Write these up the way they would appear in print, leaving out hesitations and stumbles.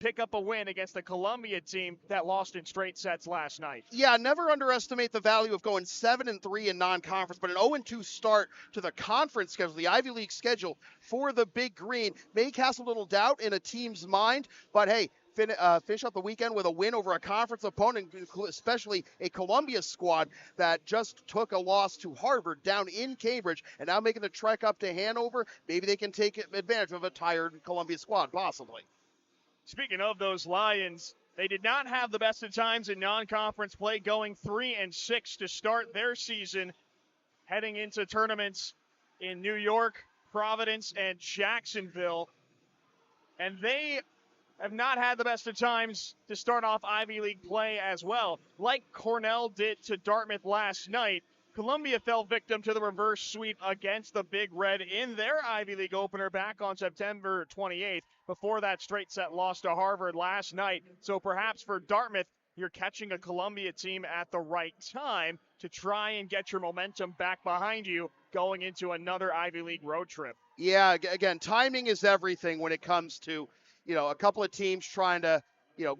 pick up a win against the Columbia team that lost in straight sets last night. Yeah, never underestimate the value of going 7-3 in non-conference, but an 0-2 start to the conference schedule, the Ivy League schedule for the Big Green may cast a little doubt in a team's mind, but hey, finish up the weekend with a win over a conference opponent, especially a Columbia squad that just took a loss to Harvard down in Cambridge and now making the trek up to Hanover. Maybe they can take advantage of a tired Columbia squad, possibly. Speaking of those Lions, they did not have the best of times in non-conference play, going 3-6 to start their season, heading into tournaments in New York, Providence, and Jacksonville. And they have not had the best of times to start off Ivy League play as well. Like Cornell did to Dartmouth last night, Columbia fell victim to the reverse sweep against the Big Red in their Ivy League opener back on September 28th, before that straight set loss to Harvard last night. So perhaps for Dartmouth, you're catching a Columbia team at the right time to try and get your momentum back behind you going into another Ivy League road trip. Yeah, again, timing is everything when it comes to, a couple of teams trying to,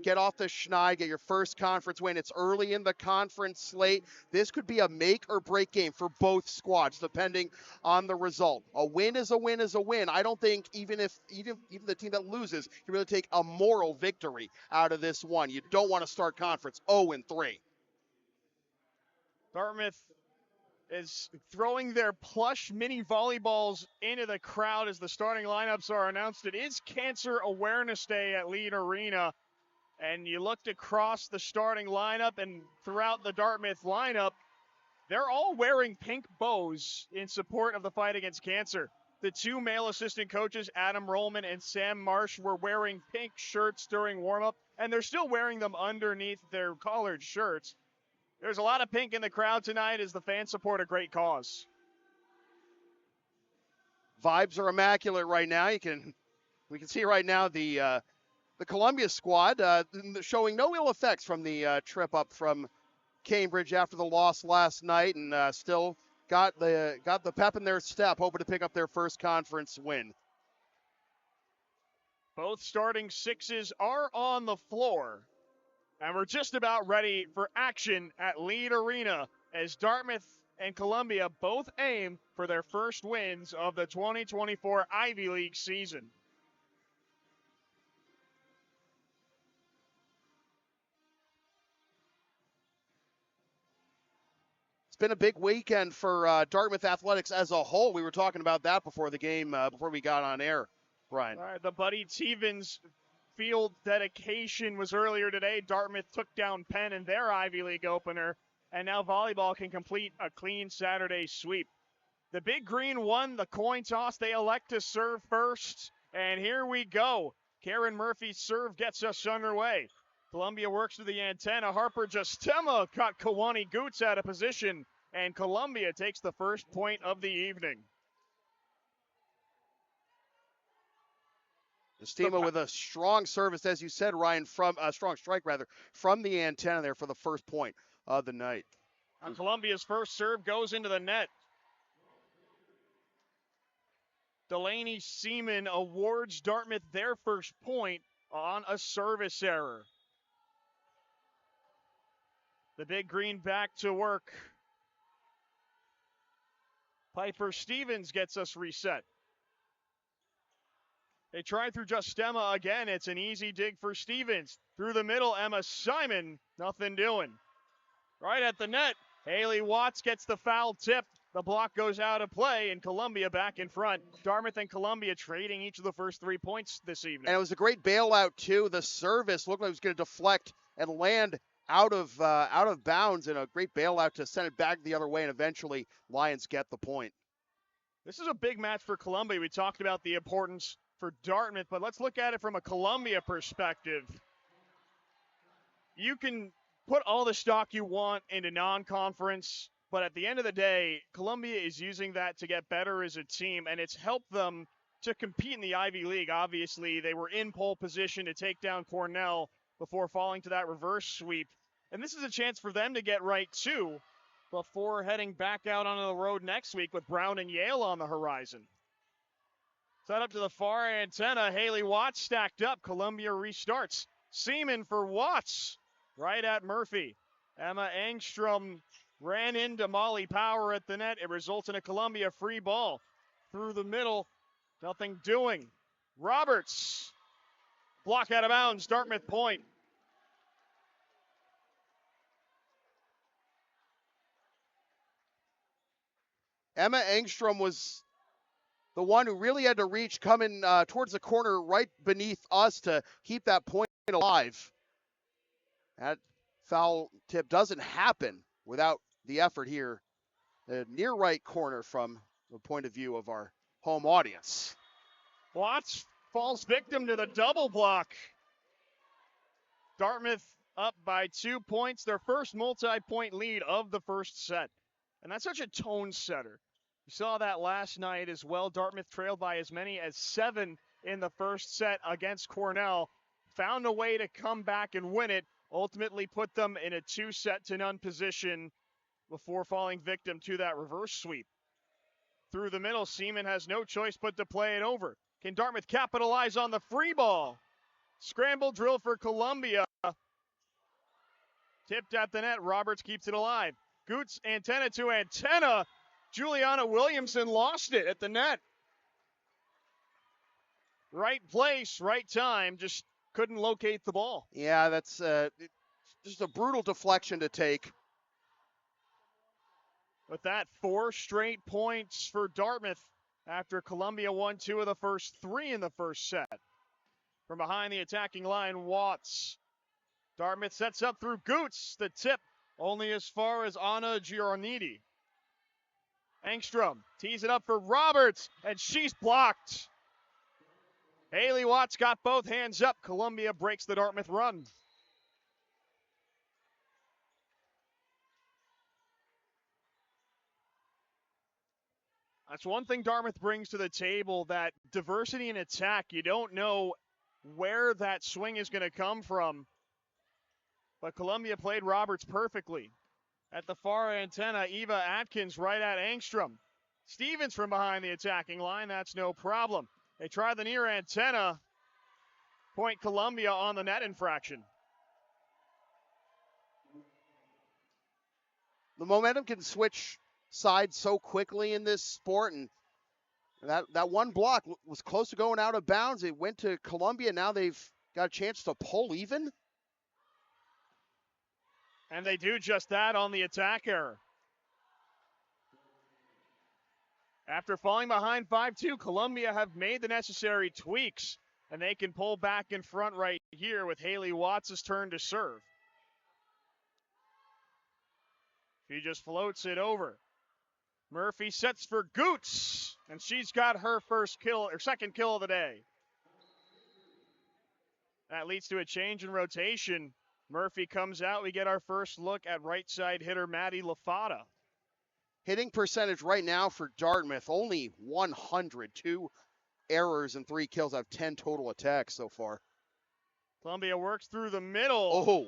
get off the schneid, get your first conference win. It's early in the conference slate. This could be a make or break game for both squads, depending on the result. A win is a win is a win. I don't think even the team that loses can really take a moral victory out of this one. You don't want to start conference 0-3. Dartmouth is throwing their plush mini volleyballs into the crowd as the starting lineups are announced. It is Cancer Awareness Day at Lead Arena. And you looked across the starting lineup and throughout the Dartmouth lineup, they're all wearing pink bows in support of the fight against cancer. The two male assistant coaches, Adam Rollman and Sam Marsh, were wearing pink shirts during warm-up, and they're still wearing them underneath their collared shirts. There's a lot of pink in the crowd tonight as the fans support a great cause. Vibes are immaculate right now. We can see right now the Columbia squad showing no ill effects from the trip up from Cambridge after the loss last night, and still got the pep in their step, hoping to pick up their first conference win. Both starting sixes are on the floor, and we're just about ready for action at Lead Arena as Dartmouth and Columbia both aim for their first wins of the 2024 Ivy League season. Been a big weekend for Dartmouth athletics as a whole. We were talking about that before the game, before we got on air, Brian. All right, the Buddy Stevens field dedication was earlier today. Dartmouth took down Penn in their Ivy League opener, and now volleyball can complete a clean Saturday sweep. The Big Green won the coin toss. They elect to serve first, and here we go. Karen Murphy's serve gets us underway. Columbia works to the antenna. Harper Justema caught Kawani Goots out of position, and Columbia takes the first point of the evening. Justema with a strong service, as you said, Ryan, from a strong strike rather, from the antenna there for the first point of the night. Columbia's first serve goes into the net. Delaney Seaman awards Dartmouth their first point on a service error. The Big Green back to work. Piper Stevens gets us reset. They try through Justema again. It's an easy dig for Stevens. Through the middle, Emma Simon, nothing doing. Right at the net, Haley Watts gets the foul tip. The block goes out of play, and Columbia back in front. Dartmouth and Columbia trading each of the first 3 points this evening. And it was a great bailout, too. The service looked like it was going to deflect and land out of bounds, and a great bailout to send it back the other way, and eventually Lions get the point. This is a big match for Columbia. We talked about the importance for Dartmouth, but let's look at it from a Columbia perspective. You can put all the stock you want into non-conference, but at the end of the day, Columbia is using that to get better as a team, and it's helped them to compete in the Ivy League. Obviously, they were in pole position to take down Cornell before falling to that reverse sweep. And this is a chance for them to get right, too, before heading back out onto the road next week with Brown and Yale on the horizon. Set up to the far antenna. Haley Watts stacked up. Columbia restarts. Seaman for Watts. Right at Murphy. Emma Engstrom ran into Molly Power at the net. It results in a Columbia free ball. Through the middle. Nothing doing. Roberts. Block out of bounds. Dartmouth point. Emma Engstrom was the one who really had to reach coming towards the corner right beneath us to keep that point alive. That foul tip doesn't happen without the effort here. The near right corner from the point of view of our home audience. Watts falls victim to the double block. Dartmouth up by 2 points, their first multi-point lead of the first set. And that's such a tone setter. You saw that last night as well. Dartmouth trailed by as many as 7 in the first set against Cornell. Found a way to come back and win it. Ultimately put them in a 2-0 position before falling victim to that reverse sweep. Through the middle, Seaman has no choice but to play it over. Can Dartmouth capitalize on the free ball? Scramble drill for Columbia. Tipped at the net. Roberts keeps it alive. Goots antenna to antenna. Juliana Williamson lost it at the net. Right place, right time. Just couldn't locate the ball. Yeah, that's just a brutal deflection to take. With that, 4 straight points for Dartmouth after Columbia won 2 of the first 3 in the first set. From behind the attacking line, Watts. Dartmouth sets up through Goots. The tip only as far as Anna Giorniti. Engstrom tees it up for Roberts, and she's blocked. Haley Watts got both hands up. Columbia breaks the Dartmouth run. That's one thing Dartmouth brings to the table, that diversity in attack. You don't know where that swing is going to come from. But Columbia played Roberts perfectly. At the far antenna, Eva Atkins right at Engstrom. Stevens from behind the attacking line, that's no problem. They try the near antenna. Point Columbia on the net infraction. The momentum can switch sides so quickly in this sport, and that one block was close to going out of bounds. It went to Columbia. Now they've got a chance to pull even. And they do just that on the attack error. After falling behind 5-2, Columbia have made the necessary tweaks, and they can pull back in front right here with Haley Watts' turn to serve. She just floats it over. Murphy sets for Goots, and she's got her second kill of the day. That leads to a change in rotation. Murphy comes out. We get our first look at right side hitter Maddie LaFata. Hitting percentage right now for Dartmouth, only 102 errors and 3 kills. Have 10 total attacks so far. Columbia works through the middle. Oh,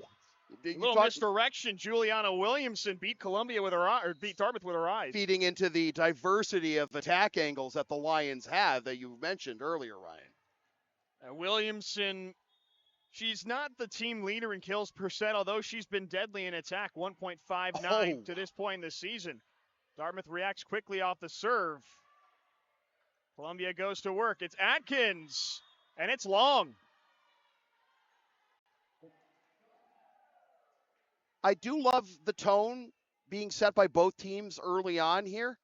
a little misdirection. Juliana Williamson beat Dartmouth with her eyes. Feeding into the diversity of attack angles that the Lions have that you mentioned earlier, Ryan. Williamson, she's not the team leader in kills per set, although she's been deadly in attack, 1.59 to this point in the season. Dartmouth reacts quickly off the serve. Columbia goes to work. It's Atkins, and it's long. I do love the tone being set by both teams early on here.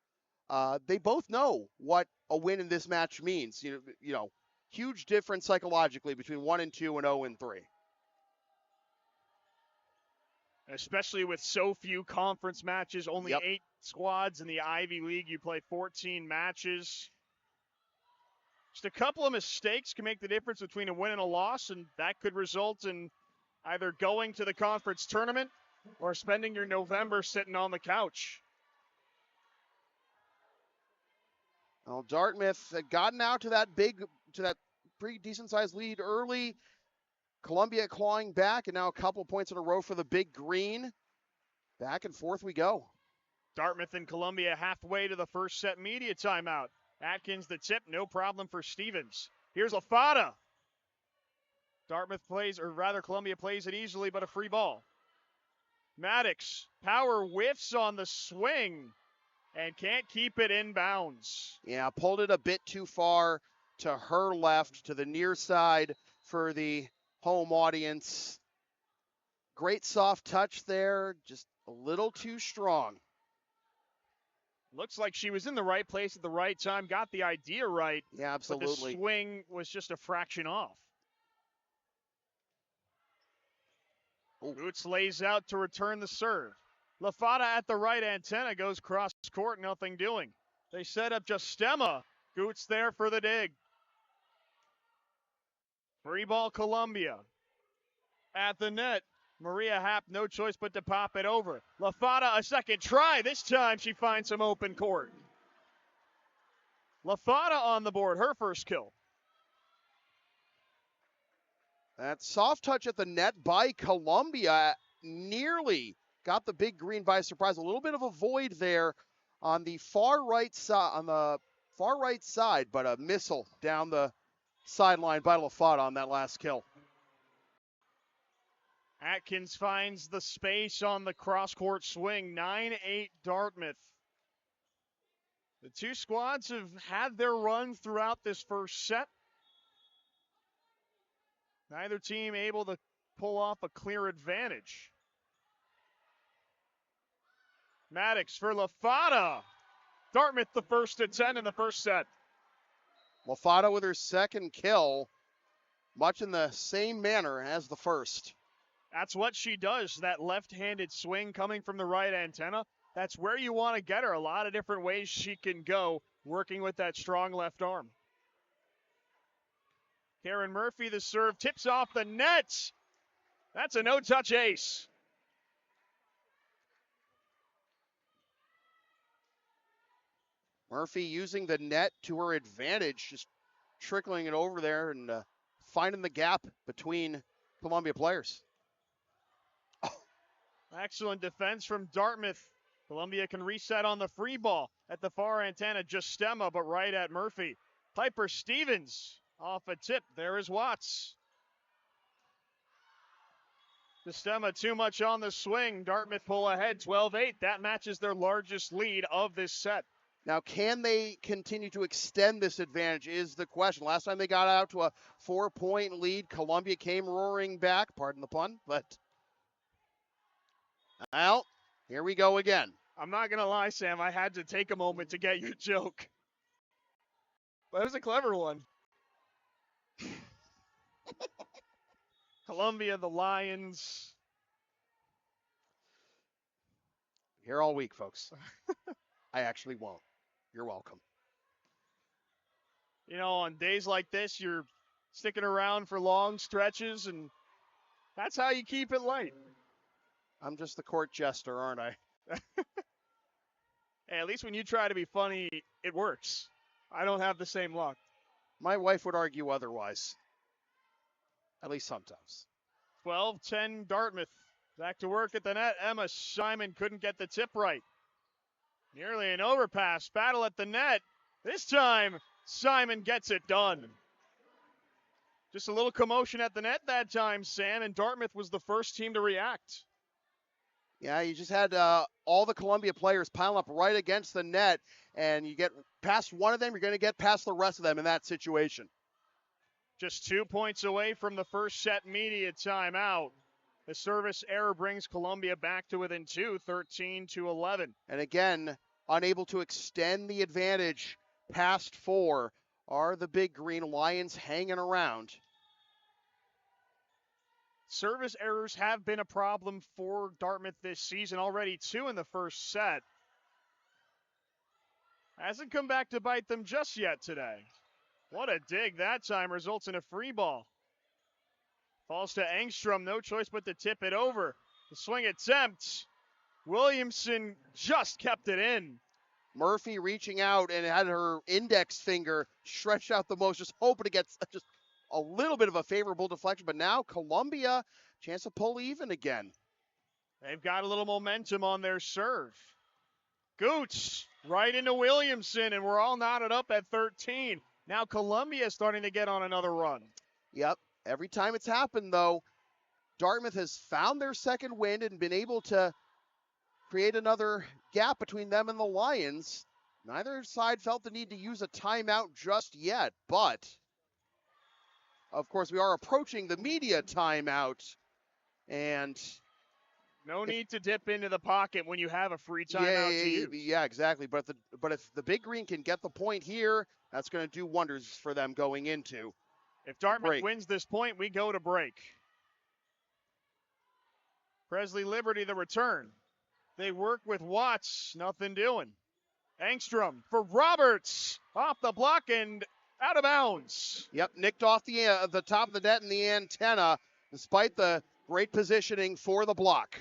They both know what a win in this match means. You know, huge difference psychologically between 1-2 and 0-3. Especially with so few conference matches, only Yep. 8 squads in the Ivy League. You play 14 matches. Just a couple of mistakes can make the difference between a win and a loss, and that could result in either going to the conference tournament or spending your November sitting on the couch. Well, Dartmouth had gotten out to that pretty decent sized lead early. Columbia clawing back, and now a couple points in a row for the Big Green. Back and forth we go. Dartmouth and Columbia halfway to the first set media timeout. Atkins the tip, no problem for Stevens. Here's Lafada. Dartmouth plays, or rather Columbia plays it easily, but a free ball. Maddox, power whiffs on the swing and can't keep it in bounds. Yeah, pulled it a bit too far to her left, to the near side for the home audience. Great soft touch there, just a little too strong. Looks like she was in the right place at the right time, got the idea right. Yeah, absolutely. But the swing was just a fraction off. Boots lays out to return the serve. Lafada at the right antenna goes cross court, nothing doing. They set up Justema. Goots there for the dig. Free ball Columbia. At the net, Maria Happ, no choice but to pop it over. Lafada, a second try. This time she finds some open court. Lafada on the board, her first kill. That soft touch at the net by Columbia nearly got the big green by surprise. A little bit of a void there on the far right side, but a missile down the sideline by Lafada on that last kill. Atkins finds the space on the cross-court swing. 9-8 Dartmouth. The two squads have had their run throughout this first set. Neither team able to pull off a clear advantage. Maddox for Lafada. Dartmouth the first to 10 in the first set. Lafada with her second kill, much in the same manner as the first. That's what she does, that left-handed swing coming from the right antenna. That's where you want to get her. A lot of different ways she can go, working with that strong left arm. Karen Murphy, the serve, tips off the net. That's a no-touch ace. Murphy using the net to her advantage, just trickling it over there and finding the gap between Columbia players. Excellent defense from Dartmouth. Columbia can reset on the free ball at the far antenna, Justema, but right at Murphy. Piper Stevens off a tip. There is Watts. Justema too much on the swing. Dartmouth pull ahead 12-8. That matches their largest lead of this set. Now, can they continue to extend this advantage is the question. Last time they got out to a 4-point lead, Columbia came roaring back, pardon the pun, but well, here we go again. I'm not going to lie, Sam, I had to take a moment to get your joke. But it was a clever one. Columbia, the Lions. Here all week, folks. I actually won't. You're welcome. You know, on days like this, you're sticking around for long stretches, and that's how you keep it light. I'm just the court jester, aren't I? Hey, at least when you try to be funny, it works. I don't have the same luck. My wife would argue otherwise. At least sometimes. 12-10 Dartmouth. Back to work at the net. Emma Simon couldn't get the tip right. Nearly an overpass. Battle at the net. This time, Simon gets it done. Just a little commotion at the net that time, Sam, and Dartmouth was the first team to react. Yeah, you just had all the Columbia players pile up right against the net, and you get past one of them, you're going to get past the rest of them in that situation. Just 2 points away from the first set media timeout. The service error brings Columbia back to within 2, 13-11. And again, unable to extend the advantage past 4 are the Big Green Lions hanging around. Service errors have been a problem for Dartmouth this season, already 2 in the first set. Hasn't come back to bite them just yet today. What a dig that time, results in a free ball. Falls to Engstrom, no choice but to tip it over. The swing attempt. Williamson just kept it in. Murphy reaching out and had her index finger stretched out the most, just hoping to get just a little bit of a favorable deflection. But now Columbia, chance to pull even again. They've got a little momentum on their serve. Goots right into Williamson, and we're all knotted up at 13. Now Columbia is starting to get on another run. Yep. Every time it's happened, though, Dartmouth has found their second wind and been able to create another gap between them and the Lions. Neither side felt the need to use a timeout just yet, but of course we are approaching the media timeout, and no need to dip into the pocket when you have a free timeout to use. Yeah, exactly. But if the Big Green can get the point here, that's going to do wonders for them going into. If Dartmouth wins this point, we go to break. Presley Liberty, the return. They work with Watts, nothing doing. Engstrom for Roberts, off the block and out of bounds. Yep, nicked off the top of the net and the antenna, despite the great positioning for the block.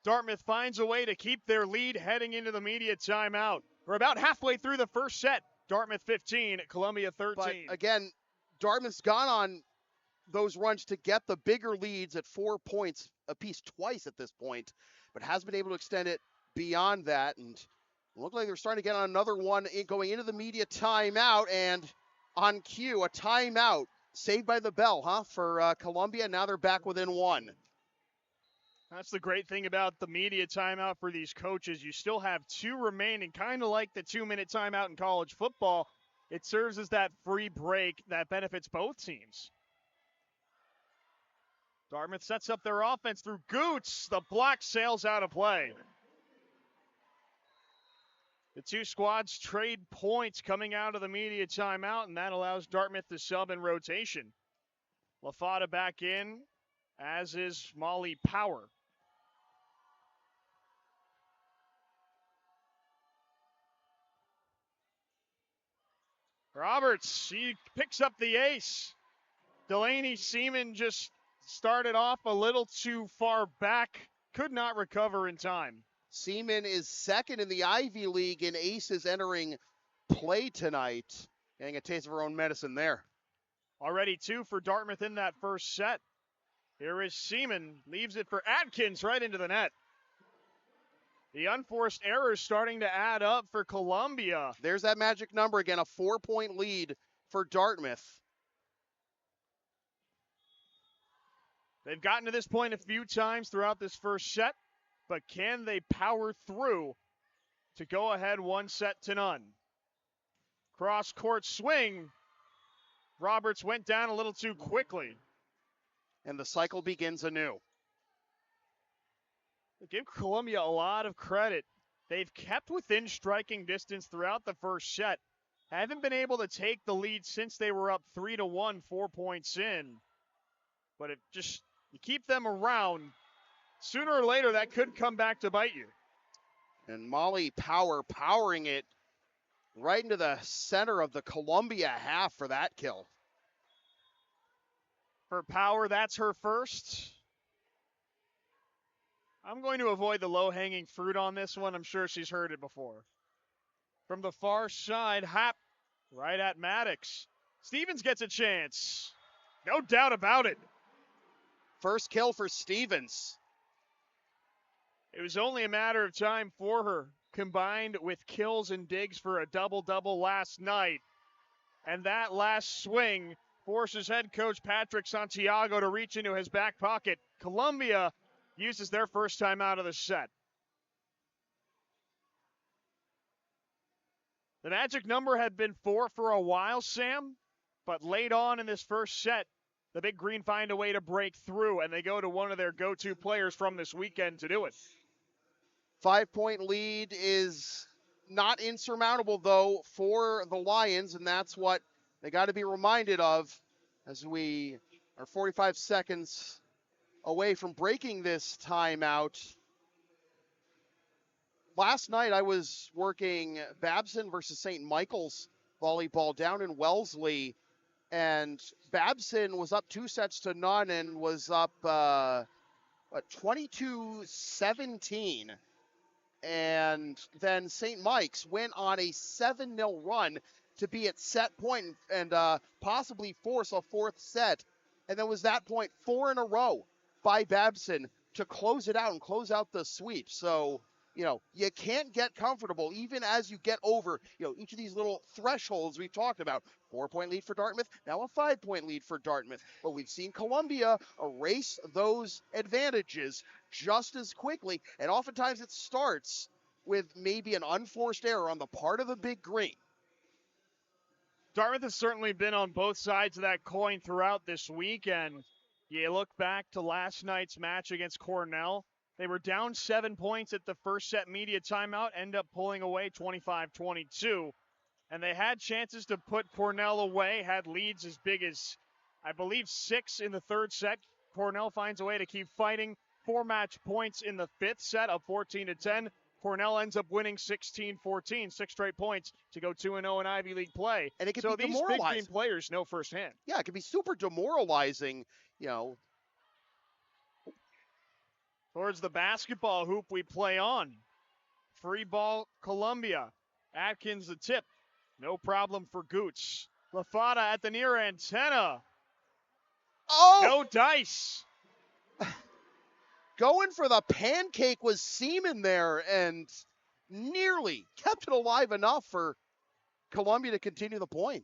Dartmouth finds a way to keep their lead heading into the media timeout. We're about halfway through the first set. Dartmouth 15, Columbia 13. But again, Dartmouth's gone on those runs to get the bigger leads at 4 points apiece twice at this point, but has been able to extend it beyond that. And it looked like they're starting to get on another one going into the media timeout, and on cue, a timeout saved by the bell, for Columbia. Now they're back within one. That's the great thing about the media timeout for these coaches. You still have two remaining, kind of like the 2-minute timeout in college football. It serves as that free break that benefits both teams. Dartmouth sets up their offense through Goots. The block sails out of play. The two squads trade points coming out of the media timeout, and that allows Dartmouth to sub in rotation. LaFada back in, as is Molly Power. Roberts, he picks up the ace. Delaney Seaman just started off a little too far back, could not recover in time. Seaman is second in the Ivy League in aces entering play tonight. Getting a taste of her own medicine there. Already two for Dartmouth in that first set. Here is Seaman, leaves it for Atkins right into the net. The unforced errors starting to add up for Columbia. There's that magic number again, a 4-point lead for Dartmouth. They've gotten to this point a few times throughout this first set, but can they power through to go ahead 1-0? Cross-court swing. Roberts went down a little too quickly. And the cycle begins anew. Give Columbia a lot of credit. They've kept within striking distance throughout the first set. Haven't been able to take the lead since they were up 3-1, 4 points in. But you keep them around, sooner or later that could come back to bite you. And Molly Power powering it right into the center of the Columbia half for that kill. For Power, that's her first. I'm going to avoid the low-hanging fruit on this one. I'm sure she's heard it before. From the far side, Happ right at Maddox. Stevens gets a chance. No doubt about it. First kill for Stevens. It was only a matter of time for her, combined with kills and digs for a double-double last night. And that last swing forces head coach Patrick Santiago to reach into his back pocket. Columbia uses their first time out of the set. The magic number had been 4 for a while, Sam, but late on in this first set, the Big Green find a way to break through, and they go to one of their go-to players from this weekend to do it. 5-point lead is not insurmountable, though, for the Lions, and that's what they got to be reminded of as we are 45 seconds away from breaking this timeout. Last night I was working Babson versus St. Michael's volleyball down in Wellesley, and Babson was up 2-0 and was up 22-17. And then St. Mike's went on a 7-0 run to be at set point and possibly force a fourth set. And then was that point 4 in a row by Babson to close it out and close out the sweep. So You can't get comfortable even as you get over, each of these little thresholds we've talked about. 4-point lead for Dartmouth, now a 5-point lead for Dartmouth. But we've seen Columbia erase those advantages just as quickly, and oftentimes it starts with maybe an unforced error on the part of the big green. Dartmouth has certainly been on both sides of that coin throughout this weekend. You look back to last night's match against Cornell. They were down 7 points at the first set media timeout, end up pulling away 25-22. And they had chances to put Cornell away, had leads as big as, I believe, 6 in the third set. Cornell finds a way to keep fighting. 4 match points in the fifth set, up 14-10. Cornell ends up winning 16-14, 6 straight points to go 2-0 in Ivy League play. And it can so be these demoralizing. big team players know firsthand. Yeah, it can be super demoralizing, Towards the basketball hoop we play on. Free ball, Columbia. Atkins the tip. No problem for Goots. Lafada at the near antenna. Oh! No dice. Going for the pancake was Seaman there and nearly kept it alive enough for Columbia to continue the point.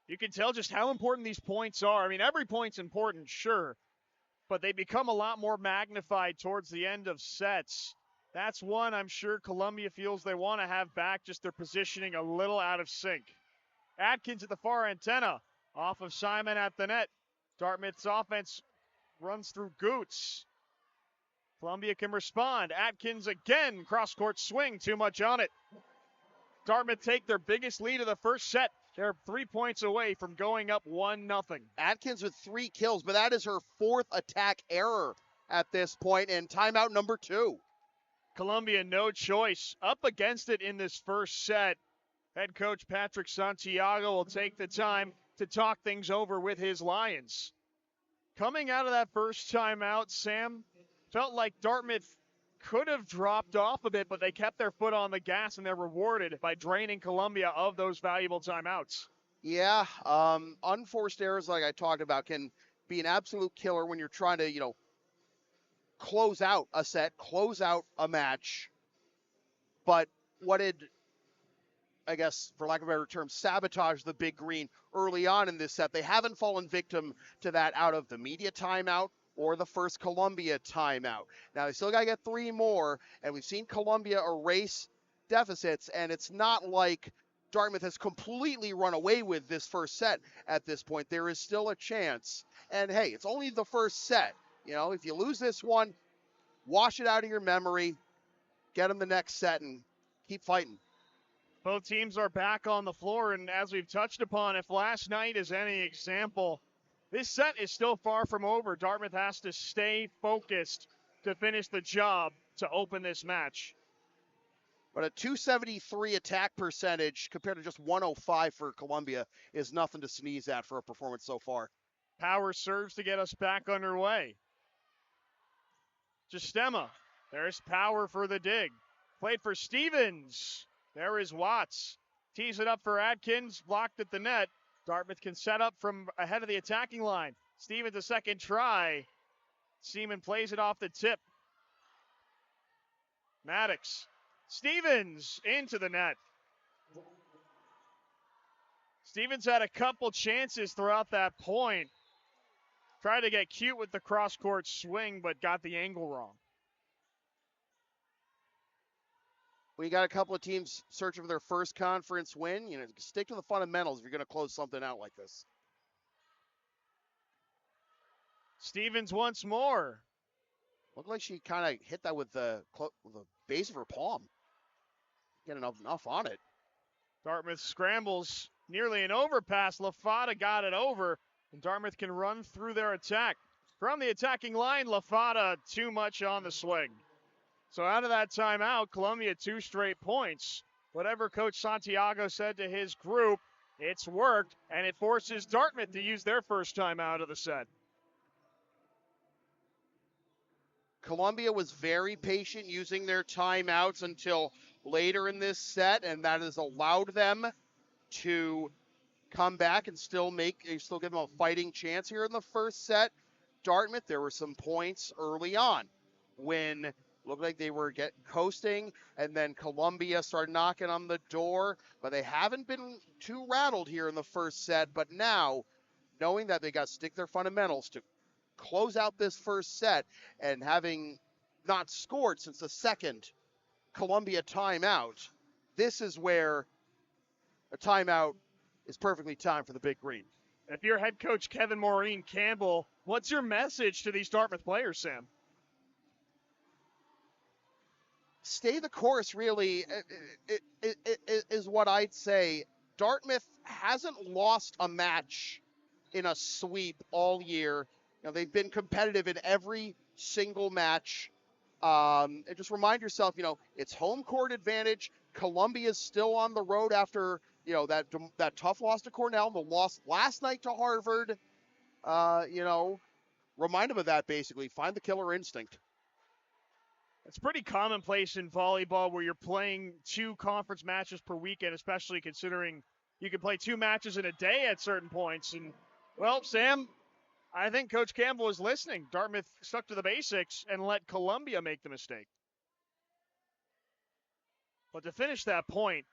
You can tell just how important these points are. I mean, every point's important, sure, but they become a lot more magnified towards the end of sets. That's one I'm sure Columbia feels they want to have back, just their positioning a little out of sync. Atkins at the far antenna, off of Simon at the net. Dartmouth's offense runs through Goots. Columbia can respond. Atkins again, cross-court swing, too much on it. Dartmouth take their biggest lead of the first set. They're 3 points away from going up 1-0. Atkins with 3 kills, but that is her 4th attack error at this point, and timeout number 2. Columbia, no choice. Up against it in this first set. Head coach Patrick Santiago will take the time to talk things over with his Lions. Coming out of that first timeout, Sam, felt like Dartmouth could have dropped off a bit, but they kept their foot on the gas, and they're rewarded by draining Columbia of those valuable timeouts. Yeah, unforced errors, like I talked about, can be an absolute killer when you're trying to, close out a set, close out a match. But what did, I guess, for lack of a better term, sabotage the big green early on in this set? They haven't fallen victim to that out of the media timeout or the first Columbia timeout. Now, they still got to get 3 more, and we've seen Columbia erase deficits, and it's not like Dartmouth has completely run away with this first set at this point. There is still a chance. And, hey, it's only the first set. If you lose this one, wash it out of your memory, get them the next set, and keep fighting. Both teams are back on the floor, and as we've touched upon, if last night is any example, this set is still far from over. Dartmouth has to stay focused to finish the job to open this match. But a 273 attack percentage compared to just 105 for Columbia is nothing to sneeze at for a performance so far. Power serves to get us back underway. Justema, there's Power for the dig. Played for Stevens. There is Watts. Tees it up for Atkins, blocked at the net. Dartmouth can set up from ahead of the attacking line. Stevens a second try. Seaman plays it off the tip. Maddox. Stevens into the net. Stevens had a couple chances throughout that point. Tried to get cute with the cross-court swing, but got the angle wrong. We got a couple of teams searching for their first conference win. Stick to the fundamentals if you're going to close something out like this. Stevens once more. Looked like she kind of hit that with the base of her palm. Getting enough on it. Dartmouth scrambles. Nearly an overpass. Lafada got it over, and Dartmouth can run through their attack. From the attacking line, Lafada too much on the swing. So out of that timeout, Columbia 2 straight points. Whatever Coach Santiago said to his group, it's worked, and it forces Dartmouth to use their first timeout of the set. Columbia was very patient using their timeouts until later in this set, and that has allowed them to come back and still give them a fighting chance here in the first set. Dartmouth, there were some points early on when Looked like they were coasting, and then Columbia started knocking on the door, but they haven't been too rattled here in the first set. But now, knowing that they got to stick their fundamentals to close out this first set, and having not scored since the second Columbia timeout, this is where a timeout is perfectly timed for the Big Green. If you're head coach Kevin Maureen Campbell, what's your message to these Dartmouth players, Sam? Stay the course, really, is what I'd say. Dartmouth hasn't lost a match in a sweep all year. They've been competitive in every single match. And just remind yourself, it's home court advantage. Columbia's still on the road after, that tough loss to Cornell, the loss last night to Harvard. Remind them of that, basically. Find the killer instinct. It's pretty commonplace in volleyball where you're playing 2 conference matches per weekend, especially considering you can play 2 matches in a day at certain points. And, well, Sam, I think Coach Campbell is listening. Dartmouth stuck to the basics and let Columbia make the mistake. But to finish that point,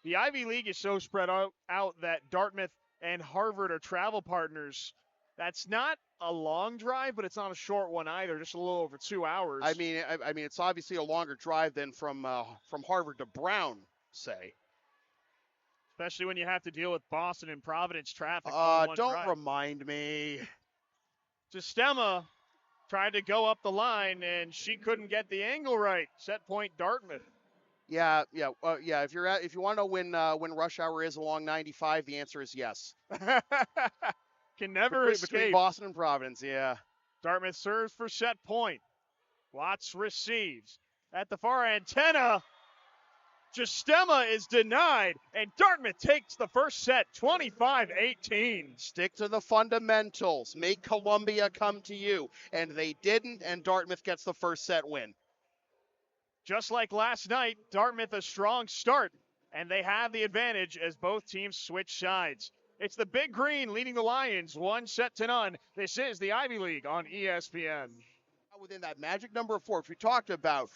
the Ivy League is so spread out that Dartmouth and Harvard are travel partners. That's not a long drive, but it's not a short one either, just a little over 2 hours. I mean, it's obviously a longer drive than from Harvard to Brown, say. Especially when you have to deal with Boston and Providence traffic. Don't remind me. Sistema tried to go up the line, and she couldn't get the angle right. Set point Dartmouth. Yeah. If you want to know when rush hour is along 95, the answer is yes. Can never escape. Between Boston and Providence, yeah. Dartmouth serves for set point. Watts receives. At the far antenna, Sistema is denied, and Dartmouth takes the first set, 25-18. Stick to the fundamentals. Make Columbia come to you. And they didn't, and Dartmouth gets the first set win. Just like last night, Dartmouth a strong start, and they have the advantage as both teams switch sides. It's the Big Green leading the Lions 1-0. This is the Ivy League on ESPN. Within that magic number of 4, which we talked about,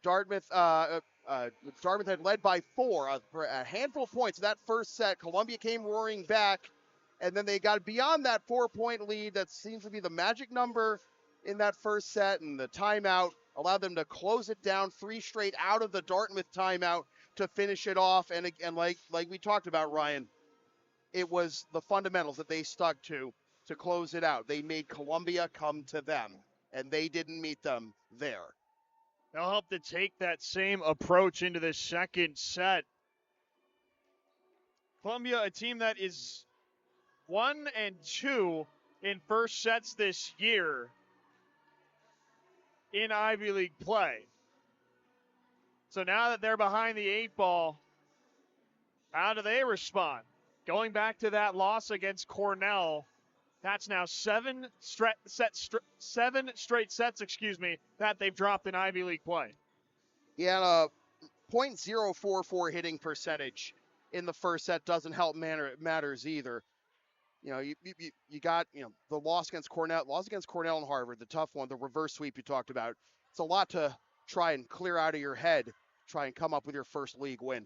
Dartmouth had led by 4 for a handful of points in that first set. Columbia came roaring back, and then they got beyond that 4-point lead. That seems to be the magic number in that first set, and the timeout allowed them to close it down 3 straight out of the Dartmouth timeout to finish it off. And like we talked about, Ryan, it was the fundamentals that they stuck to close it out. They made Columbia come to them, and they didn't meet them there. They'll help to take that same approach into the second set. Columbia, a team that is 1-2 in first sets this year in Ivy League play. So now that they're behind the 8 ball, how do they respond? Going back to that loss against Cornell, that's now 7 straight sets, that they've dropped in Ivy League play. Yeah, .044 hitting percentage in the first set doesn't help matters either. You got the loss against Cornell and Harvard, the tough one, the reverse sweep you talked about. It's a lot to try and clear out of your head, try and come up with your first league win.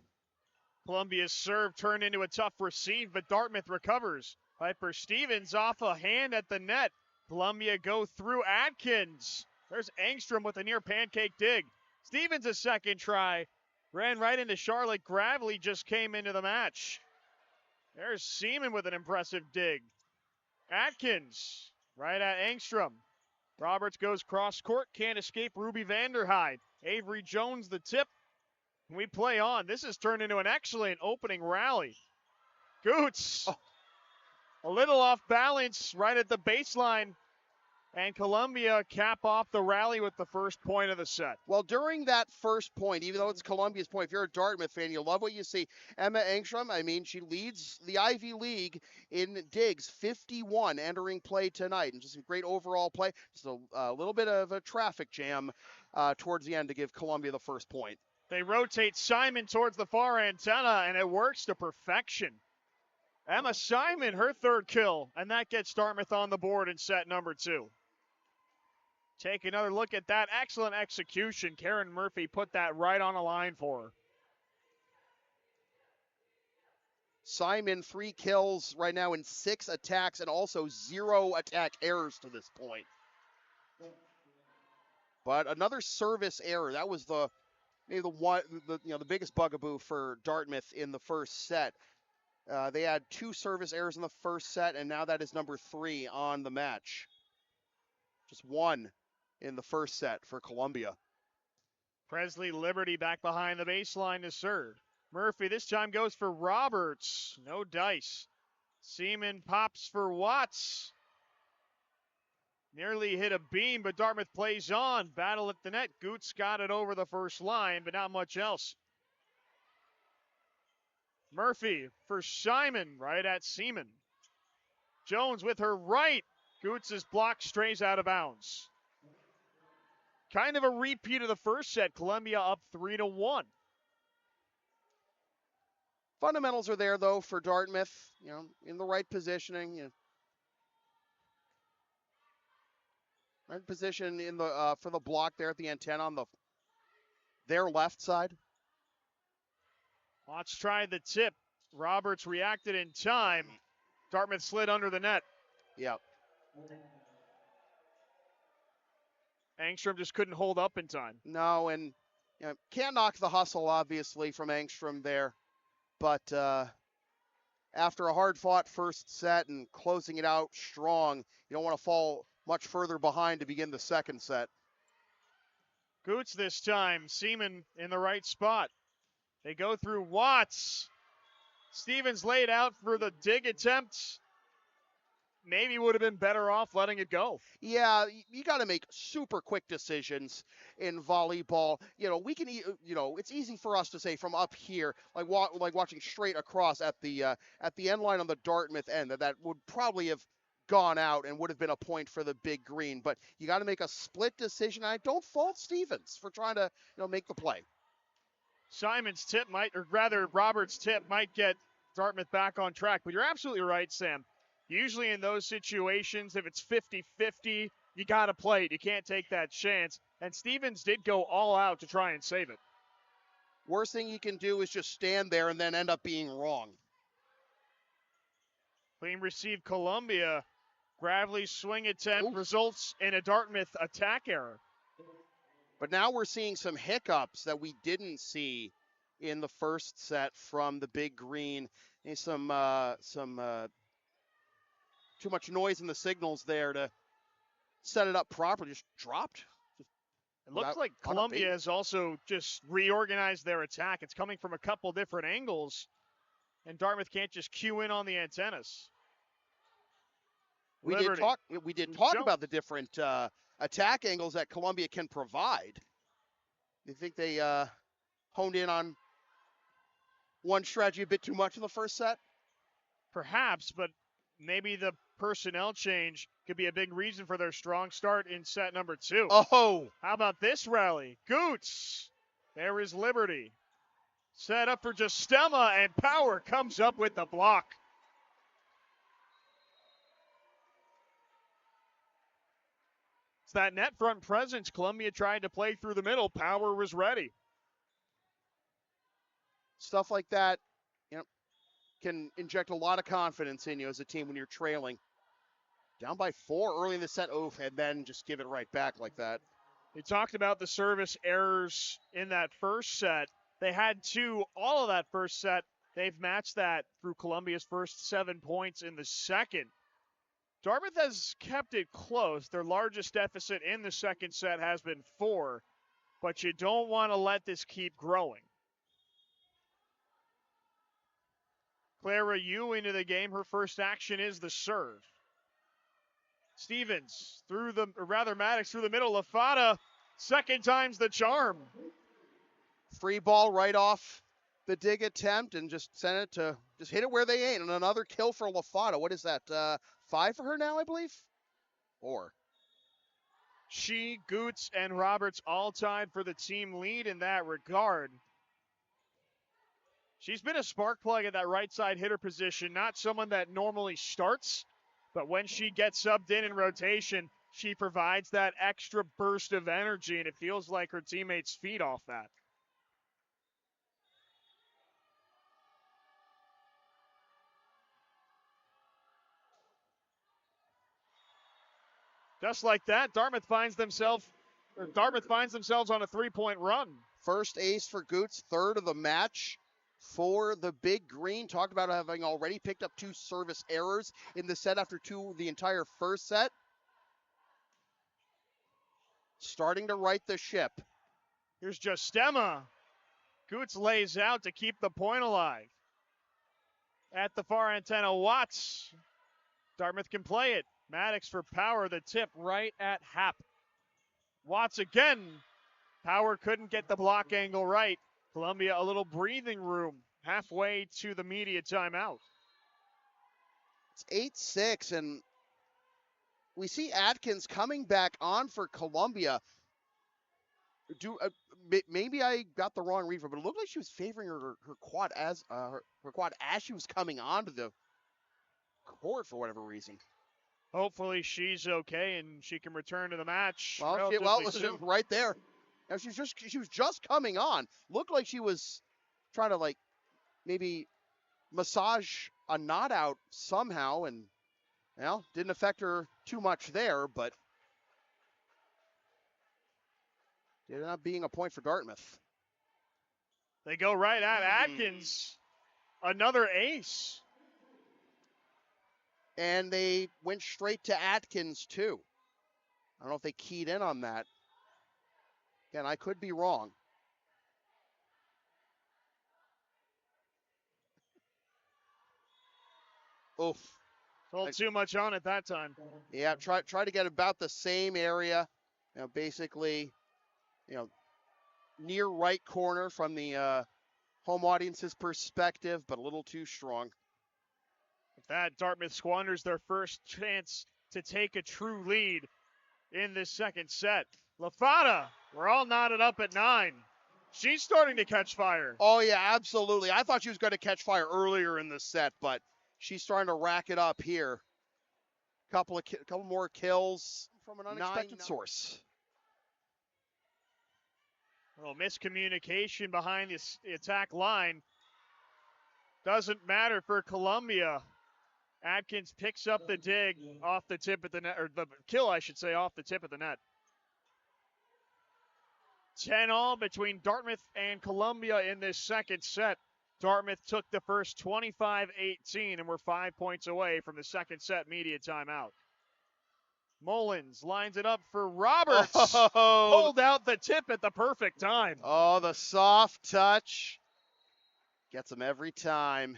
Columbia's serve turned into a tough receive, but Dartmouth recovers. Piper Stevens off a hand at the net. Columbia go through Atkins. There's Engstrom with a near pancake dig. Stevens a second try. Ran right into Charlotte Gravely, just came into the match. There's Seaman with an impressive dig. Atkins right at Engstrom. Roberts goes cross court, can't escape Ruby Vanderhyde. Avery Jones the tip. We play on. This has turned into an excellent opening rally. Goots, a little off balance right at the baseline. And Columbia cap off the rally with the first point of the set. Well, during that first point, even though it's Columbia's point, if you're a Dartmouth fan, you love what you see. Emma Engstrom, she leads the Ivy League in digs, 51 entering play tonight. And just a great overall play. Just a little bit of a traffic jam towards the end to give Columbia the first point. They rotate Simon towards the far antenna, and it works to perfection. Emma Simon, her third kill, and that gets Dartmouth on the board in set number 2. Take another look at that. Excellent execution. Karen Murphy put that right on a line for her. Simon, 3 kills right now in 6 attacks and also 0 attack errors to this point. But another service error. That was maybe the biggest bugaboo for Dartmouth in the first set. They had 2 service errors in the first set, and now that is number 3 on the match. Just 1 in the first set for Columbia. Presley Liberty back behind the baseline to serve. Murphy this time goes for Roberts. No dice. Seaman pops for Watts. Nearly hit a beam, but Dartmouth plays on. Battle at the net. Goots got it over the first line, but not much else. Murphy for Simon, right at Seaman. Jones with her right. Goots' block strays out of bounds. Kind of a repeat of the first set. Columbia up 3-1. Fundamentals are there, though, for Dartmouth, in the right positioning. Right position in the for the block there at the antenna on their left side. Watts tried the tip. Roberts reacted in time. Dartmouth slid under the net. Yep. Angstrom just couldn't hold up in time. No, and can't knock the hustle, obviously, from Angstrom there. But after a hard-fought first set and closing it out strong, you don't want to fall much further behind to begin the second set. Goots this time. Seaman in the right spot. They go through Watts. Stevens laid out for the dig attempt. Maybe would have been better off letting it go. Yeah, you got to make super quick decisions in volleyball. We can, it's easy for us to say from up here, like watching straight across at the end line on the Dartmouth end, that would probably have gone out and would have been a point for the big green. But you got to make a split decision. I don't fault Stevens for trying to, make the play. Simon's tip Roberts' tip might get Dartmouth back on track. But you're absolutely right, Sam. Usually in those situations, if it's 50-50, you got to play it. You can't take that chance. And Stevens did go all out to try and save it. Worst thing you can do is just stand there and then end up being wrong. Clean receive Columbia. Gravely's swing attempt results in a Dartmouth attack error. But now we're seeing some hiccups that we didn't see in the first set from the big green. And some too much noise in the signals there to set it up properly. Just dropped. It looks like Columbia has also just reorganized their attack. It's coming from a couple different angles, and Dartmouth can't just cue in on the antennas. We did talk about the different attack angles that Columbia can provide. You think they honed in on one strategy a bit too much in the first set? Perhaps, but maybe the personnel change could be a big reason for their strong start in set number 2. Oh! How about this rally? Goots. There is Liberty. Set up for Justema, and Power comes up with the block. It's that net front presence. Columbia tried to play through the middle. Power was ready. Stuff like that, can inject a lot of confidence in you as a team when you're trailing. Down by 4 early in the set, and then just give it right back like that. We talked about the service errors in that first set. They had 2 all of that first set. They've matched that through Columbia's first 7 points in the second. Dartmouth has kept it close. Their largest deficit in the second set has been 4, but you don't want to let this keep growing. Clara Yu into the game. Her first action is the serve. Stevens Maddox through the middle. Lafata, second time's the charm. Free ball right off the dig attempt and just send it to, just hit it where they ain't. And another kill for Lafata. What is that, 5 for her now, I believe? 4. She, Goots, and Roberts all tied for the team lead in that regard. She's been a spark plug at that right side hitter position, not someone that normally starts, but when she gets subbed in rotation, she provides that extra burst of energy, and it feels like her teammates feed off that. Just like that, Dartmouth finds themselves on a 3-point run. First ace for Goots, third of the match for the Big Green. Talked about having already picked up 2 service errors in the set after the entire first set. Starting to right the ship. Here's Justema. Goots lays out to keep the point alive. At the far antenna, Watts. Dartmouth can play it. Maddox for Power, the tip right at Hap. Watts again. Power couldn't get the block angle right. Columbia a little breathing room halfway to the media timeout. It's 8-6, and we see Atkins coming back on for Columbia. Maybe I got the wrong read, but it looked like she was favoring her quad as she was coming onto the court for whatever reason. Hopefully she's okay and she can return to the match. Soon. Right there. Now she was just coming on. Looked like she was trying to maybe massage a knot out somehow, and didn't affect her too much there, but ended up being a point for Dartmouth. They go right at Atkins. Another ace. And they went straight to Atkins, too. I don't know if they keyed in on that. Again, I could be wrong. Oof. Told too much on it that time. Yeah, try to get about the same area. Basically, near right corner from the home audience's perspective, but a little too strong. With that, Dartmouth squanders their first chance to take a true lead in this second set. Lafata, we're all knotted up at 9. She's starting to catch fire. Oh, yeah, absolutely. I thought she was going to catch fire earlier in the set, but she's starting to rack it up here. Couple more kills from an unexpected source. A little miscommunication behind the attack line. Doesn't matter for Columbia. Atkins picks up the dig off the tip of the net, or the kill, I should say, off the tip of the net. 10-all between Dartmouth and Columbia in this second set. Dartmouth took the first 25-18, and we're 5 points away from the second set media timeout. Mullins lines it up for Roberts. Pulled out the tip at the perfect time. Oh, the soft touch. Gets him every time.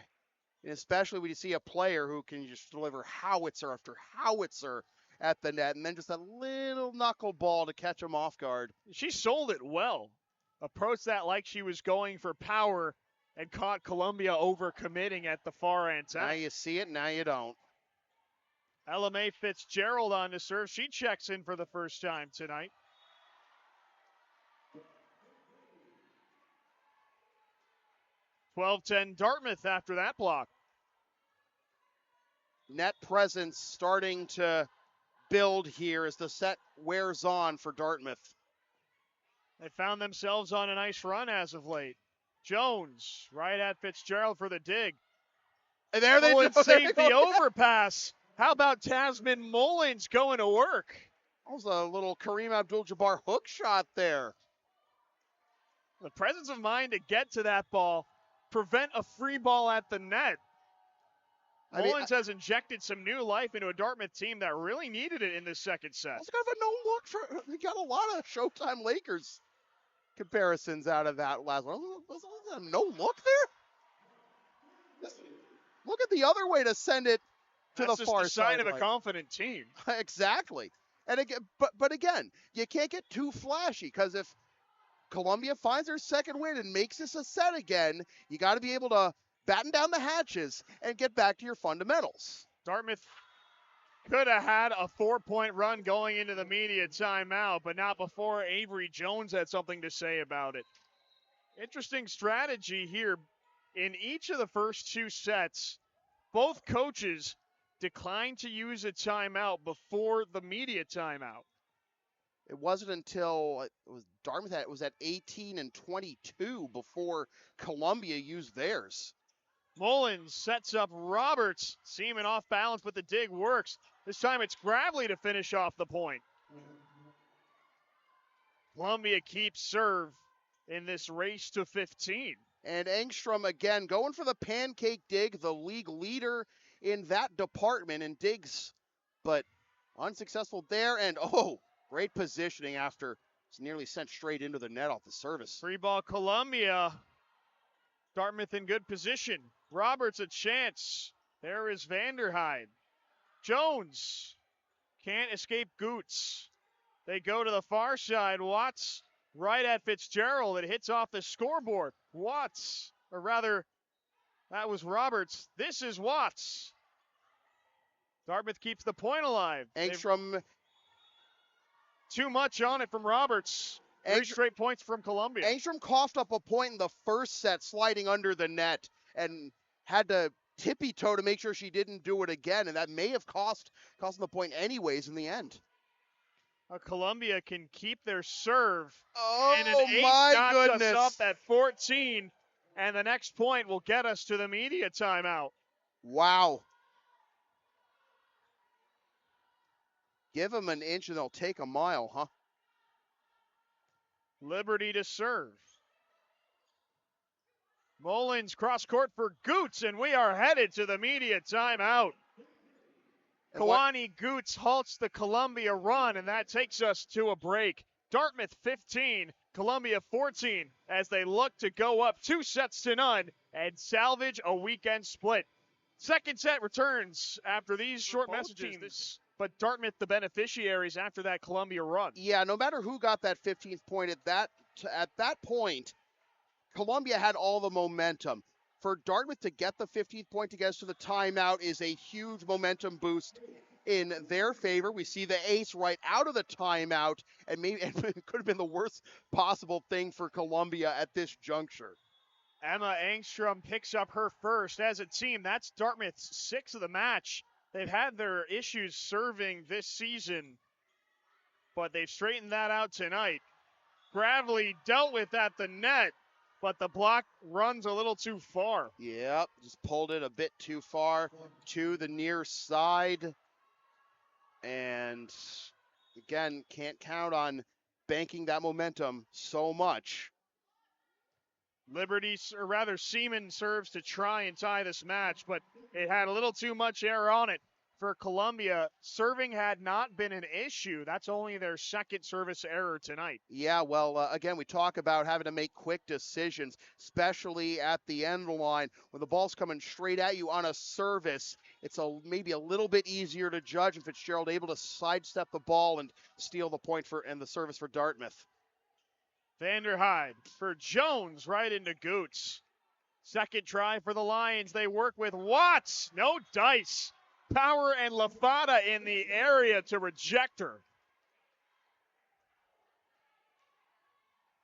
And especially when you see a player who can just deliver howitzer after howitzer at the net, and then just a little knuckleball to catch him off guard. She sold it well. Approached that like she was going for power and caught Columbia overcommitting at the far antenna. Now you see it, now you don't. LMA Fitzgerald on to serve. She checks in for the first time tonight. (12-10) Dartmouth after that block. Net presence starting to build here as the set wears on for Dartmouth. They found themselves on a nice run as of late. Jones right at Fitzgerald for the dig. And there they saved the overpass. How about Tasman Mullins going to work? That was a little Kareem Abdul-Jabbar hook shot there. The presence of mind to get to that ball, prevent a free ball at the net. Mullins has injected some new life into a Dartmouth team that really needed it in this second set. That's kind of a no-look. We got a lot of Showtime Lakers comparisons out of that last one. Was a no-look there? Look at the other way to send it to the far side. That's just a sign of a confident team. Exactly. And again, but again, you can't get too flashy, because if Columbia finds their second win and makes this a set again, you got to be able to batten down the hatches and get back to your fundamentals. Dartmouth could have had a 4-point run going into the media timeout, but not before Avery Jones had something to say about it. Interesting strategy here. In each of the first 2 sets, both coaches declined to use a timeout before the media timeout. It wasn't until it was Dartmouth it was at 18 and 22 before Columbia used theirs. Mullins sets up Roberts, seeming off balance, but the dig works. This time it's Gravely to finish off the point. Columbia keeps serve in this race to 15. And Engstrom again going for the pancake dig, the league leader in that department in digs, but unsuccessful there. And great positioning after it's nearly sent straight into the net off the service. Free ball Columbia. Dartmouth in good position. Roberts a chance. There is Vanderhyde. Jones can't escape Goots. They go to the far side. Watts right at Fitzgerald. It hits off the scoreboard. Watts, or rather, that was Roberts. This is Watts. Dartmouth keeps the point alive. Engstrom. Too much on it from Roberts. 3 straight points from Columbia. Engstrom coughed up a point in the first set, sliding under the net, and had to tippy-toe to make sure she didn't do it again, and that may have cost them the point anyways in the end. Columbia can keep their serve. Oh, and an 8 my goodness. Us up at 14, and the next point will get us to the media timeout. Wow. Give them an inch and they'll take a mile, huh? Liberty to serve. Mullins cross court for Goots, and we are headed to the media timeout. Kawani Goots halts the Columbia run, and that takes us to a break. Dartmouth 15, Columbia 14, as they look to go up 2-0 and salvage a weekend split. Second set returns after these short messages. But Dartmouth the beneficiaries after that Columbia run. Yeah, no matter who got that 15th point at that point, Columbia had all the momentum. For Dartmouth to get the 15th point to get us to the timeout is a huge momentum boost in their favor. We see the ace right out of the timeout, and it could have been the worst possible thing for Columbia at this juncture. Emma Engstrom picks up her first. As a team, that's Dartmouth's 6th of the match. They've had their issues serving this season, but they've straightened that out tonight. Gravely dealt with at the net, but the block runs a little too far. Yep, just pulled it a bit too far to the near side. And again, can't count on banking that momentum so much. Liberty, or rather Seaman, serves to try and tie this match, but it had a little too much air on it for Columbia. Serving had not been an issue. That's only their second service error tonight. Yeah, well, again, we talk about having to make quick decisions, especially at the end of the line. When the ball's coming straight at you on a service, it's maybe a little bit easier to judge if Fitzgerald able to sidestep the ball and steal the point and the service for Dartmouth. Vanderhyde for Jones, right into Goots. Second try for the Lions. They work with Watts. No dice. Power and Lafada in the area to reject her.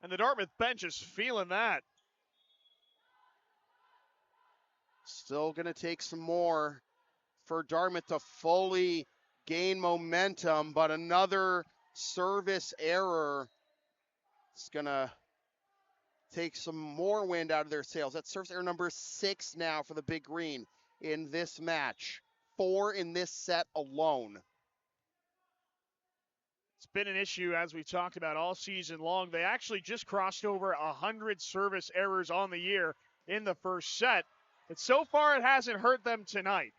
And the Dartmouth bench is feeling that. Still going to take some more for Dartmouth to fully gain momentum, but another service error is going to take some more wind out of their sails. That's service error number 6 now for the Big Green in this match. 4 in this set alone. It's been an issue, as we talked about, all season long. They actually just crossed over 100 service errors on the year in the first set. But so far, it hasn't hurt them tonight.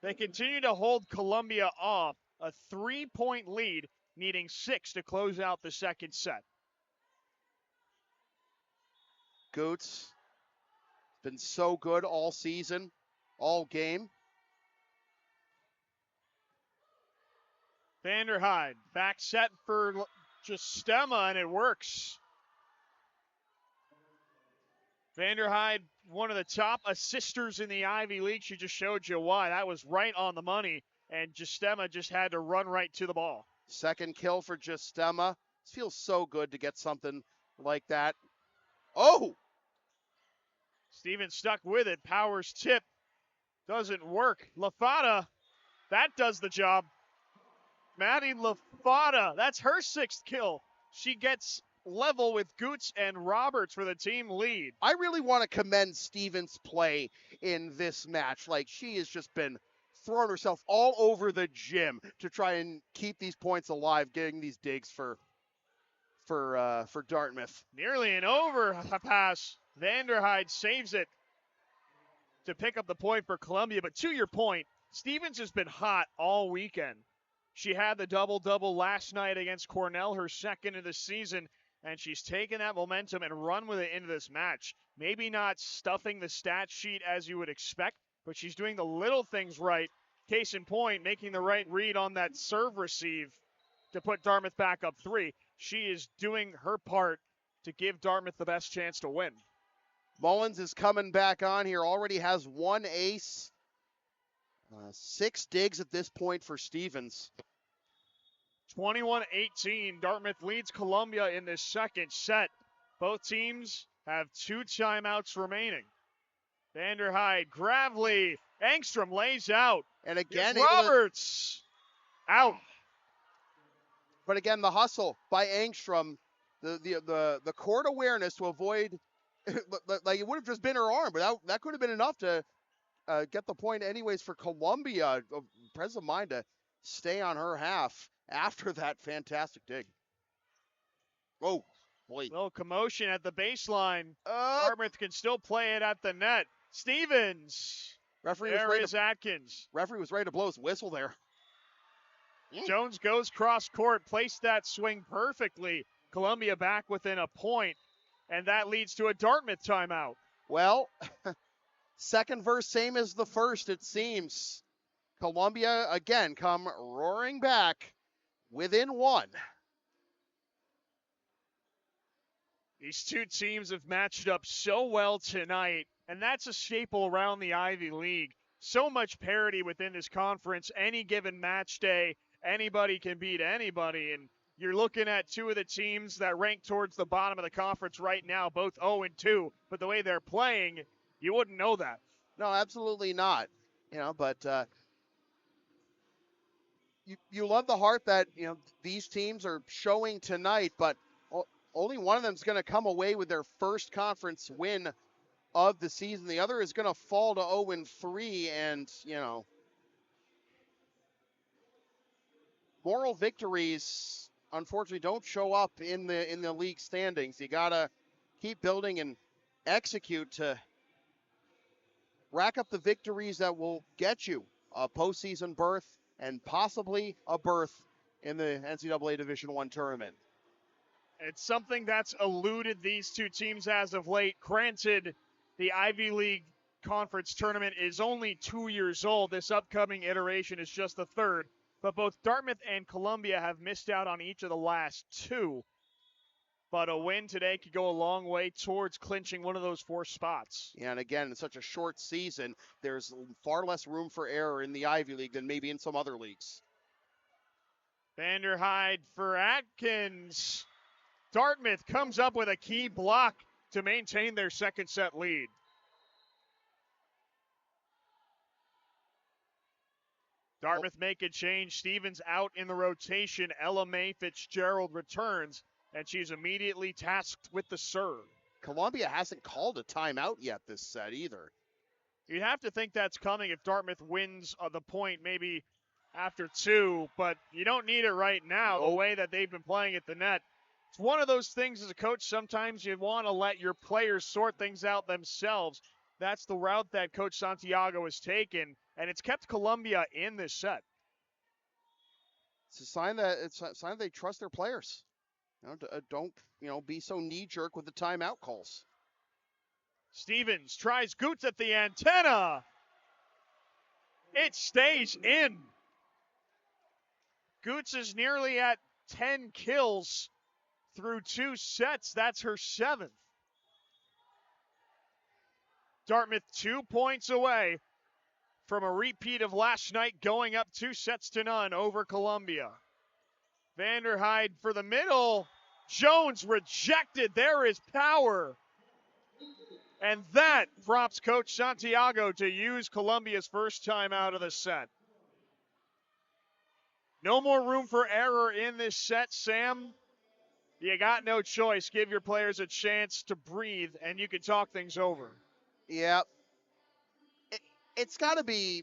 They continue to hold Columbia off a 3-point lead, needing 6 to close out the second set. Goots been so good all season, all game. Vanderhyde, back set for Justema, and it works. Vanderhyde, one of the top assisters in the Ivy League. She just showed you why. That was right on the money, and Justema just had to run right to the ball. Second kill for Justema. It feels so good to get something like that. Oh! Stevens stuck with it. Powers tip. Doesn't work. Lafata, that does the job. Maddie Lafata, that's her 6th kill. She gets level with Goots and Roberts for the team lead. I really want to commend Stevens' play in this match. Like, she has just been throwing herself all over the gym to try and keep these points alive, getting these digs for Dartmouth. Nearly an overpass. Vanderhyde saves it to pick up the point for Columbia. But to your point, Stevens has been hot all weekend. She had the double-double last night against Cornell, her 2nd of the season, and she's taken that momentum and run with it into this match. Maybe not stuffing the stat sheet as you would expect, but she's doing the little things right. Case in point, making the right read on that serve receive to put Dartmouth back up 3. She is doing her part to give Dartmouth the best chance to win. Mullins is coming back on here, already has 1 ace. 6 digs at this point for Stevens. 21-18, Dartmouth leads Columbia in this 2nd set. Both teams have 2 timeouts remaining. Vanderhyde, Gravely, Engstrom lays out. And again, Roberts out. But again, the hustle by Engstrom, the court awareness to avoid, like it would have just been her arm, but that could have been enough to get the point anyways for Columbia. Presence of mind to stay on her half after that fantastic dig. Oh, boy. Little commotion at the baseline. Dartmouth can still play it at the net. Stevens. Atkins. Referee was ready to blow his whistle there. Jones goes cross court, placed that swing perfectly. Columbia back within a point, and that leads to a Dartmouth timeout. Well, second verse, same as the first, it seems. Columbia, again, come roaring back within 1. These 2 teams have matched up so well tonight, and that's a staple around the Ivy League. So much parity within this conference. Any given match day, anybody can beat anybody, and you're looking at 2 of the teams that rank towards the bottom of the conference right now, both 0-2, but the way they're playing, you wouldn't know that. No, absolutely not. But you love the heart that, these teams are showing tonight, but only one of them is going to come away with their first conference win of the season. The other is going to fall to 0-3, and, moral victories, unfortunately, don't show up in the league standings. You got to keep building and execute to rack up the victories that will get you a postseason berth and possibly a berth in the NCAA Division I tournament. It's something that's eluded these 2 teams as of late. Granted, the Ivy League Conference tournament is only 2 years old. This upcoming iteration is just the 3rd. But both Dartmouth and Columbia have missed out on each of the last 2. But a win today could go a long way towards clinching one of those 4 spots. Yeah, and again, in such a short season, there's far less room for error in the Ivy League than maybe in some other leagues. Vanderhyde for Atkins. Dartmouth comes up with a key block to maintain their 2nd set lead. Dartmouth make a change. Stevens out in the rotation. Ella Mae Fitzgerald returns, and she's immediately tasked with the serve. Columbia hasn't called a timeout yet this set either. You'd have to think that's coming if Dartmouth wins the point maybe after 2, but you don't need it right now, the way that they've been playing at the net. It's one of those things as a coach, sometimes you want to let your players sort things out themselves. That's the route that Coach Santiago has taken, and it's kept Columbia in this set. It's a sign that they trust their players. Don't be so knee-jerk with the timeout calls. Stevens tries Goots at the antenna. It stays in. Goots is nearly at 10 kills through 2 sets. That's her 7th. Dartmouth 2 points away from a repeat of last night, going up 2-0 over Columbia. Vanderhyde for the middle. Jones rejected. There is power. And that prompts Coach Santiago to use Columbia's first time out of the set. No more room for error in this set, Sam. You got no choice. Give your players a chance to breathe, and you can talk things over. Yeah. It's got to be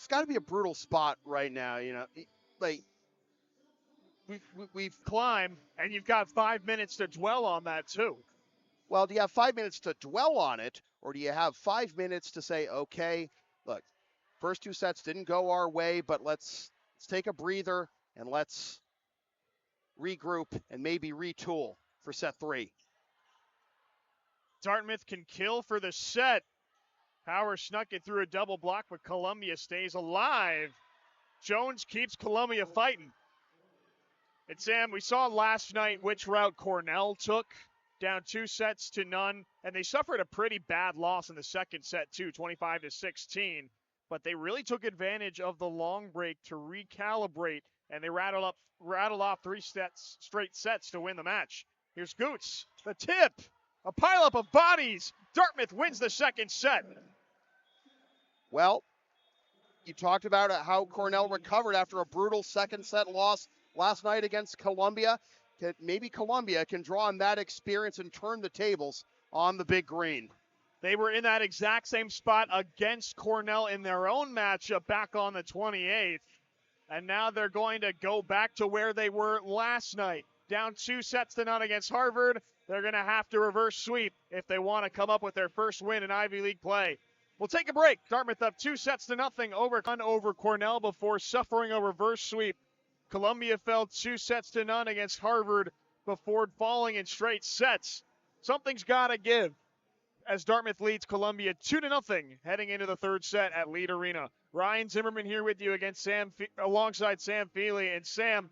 a brutal spot right now, you know. Like we've climbed, and you've got 5 minutes to dwell on that too. Well, do you have 5 minutes to dwell on it, or do you have 5 minutes to say, okay, look, first two sets didn't go our way, but let's take a breather and let's regroup and maybe retool for set 3. Dartmouth can kill for the set. Power snuck it through a double block, but Columbia stays alive. Jones keeps Columbia fighting. And Sam, we saw last night which route Cornell took, down 2-0, and they suffered a pretty bad loss in the second set too, 25-16. But they really took advantage of the long break to recalibrate, and they rattled off 3 straight sets to win the match. Here's Goots, the tip, a pileup of bodies. Dartmouth wins the second set. Well, you talked about how Cornell recovered after a brutal second set loss last night against Columbia. Maybe Columbia can draw on that experience and turn the tables on the big green. They were in that exact same spot against Cornell in their own matchup back on the 28th. And now they're going to go back to where they were last night. Down 2-0 against Harvard. They're going to have to reverse sweep if they want to come up with their first win in Ivy League play. We'll take a break. Dartmouth up 2-0 over Cornell before suffering a reverse sweep. Columbia fell 2-0 against Harvard before falling in straight sets. Something's got to give as Dartmouth leads Columbia 2-0 heading into the third set at Lead Arena. Ryan Zimmerman here with you alongside Sam Feely. And Sam,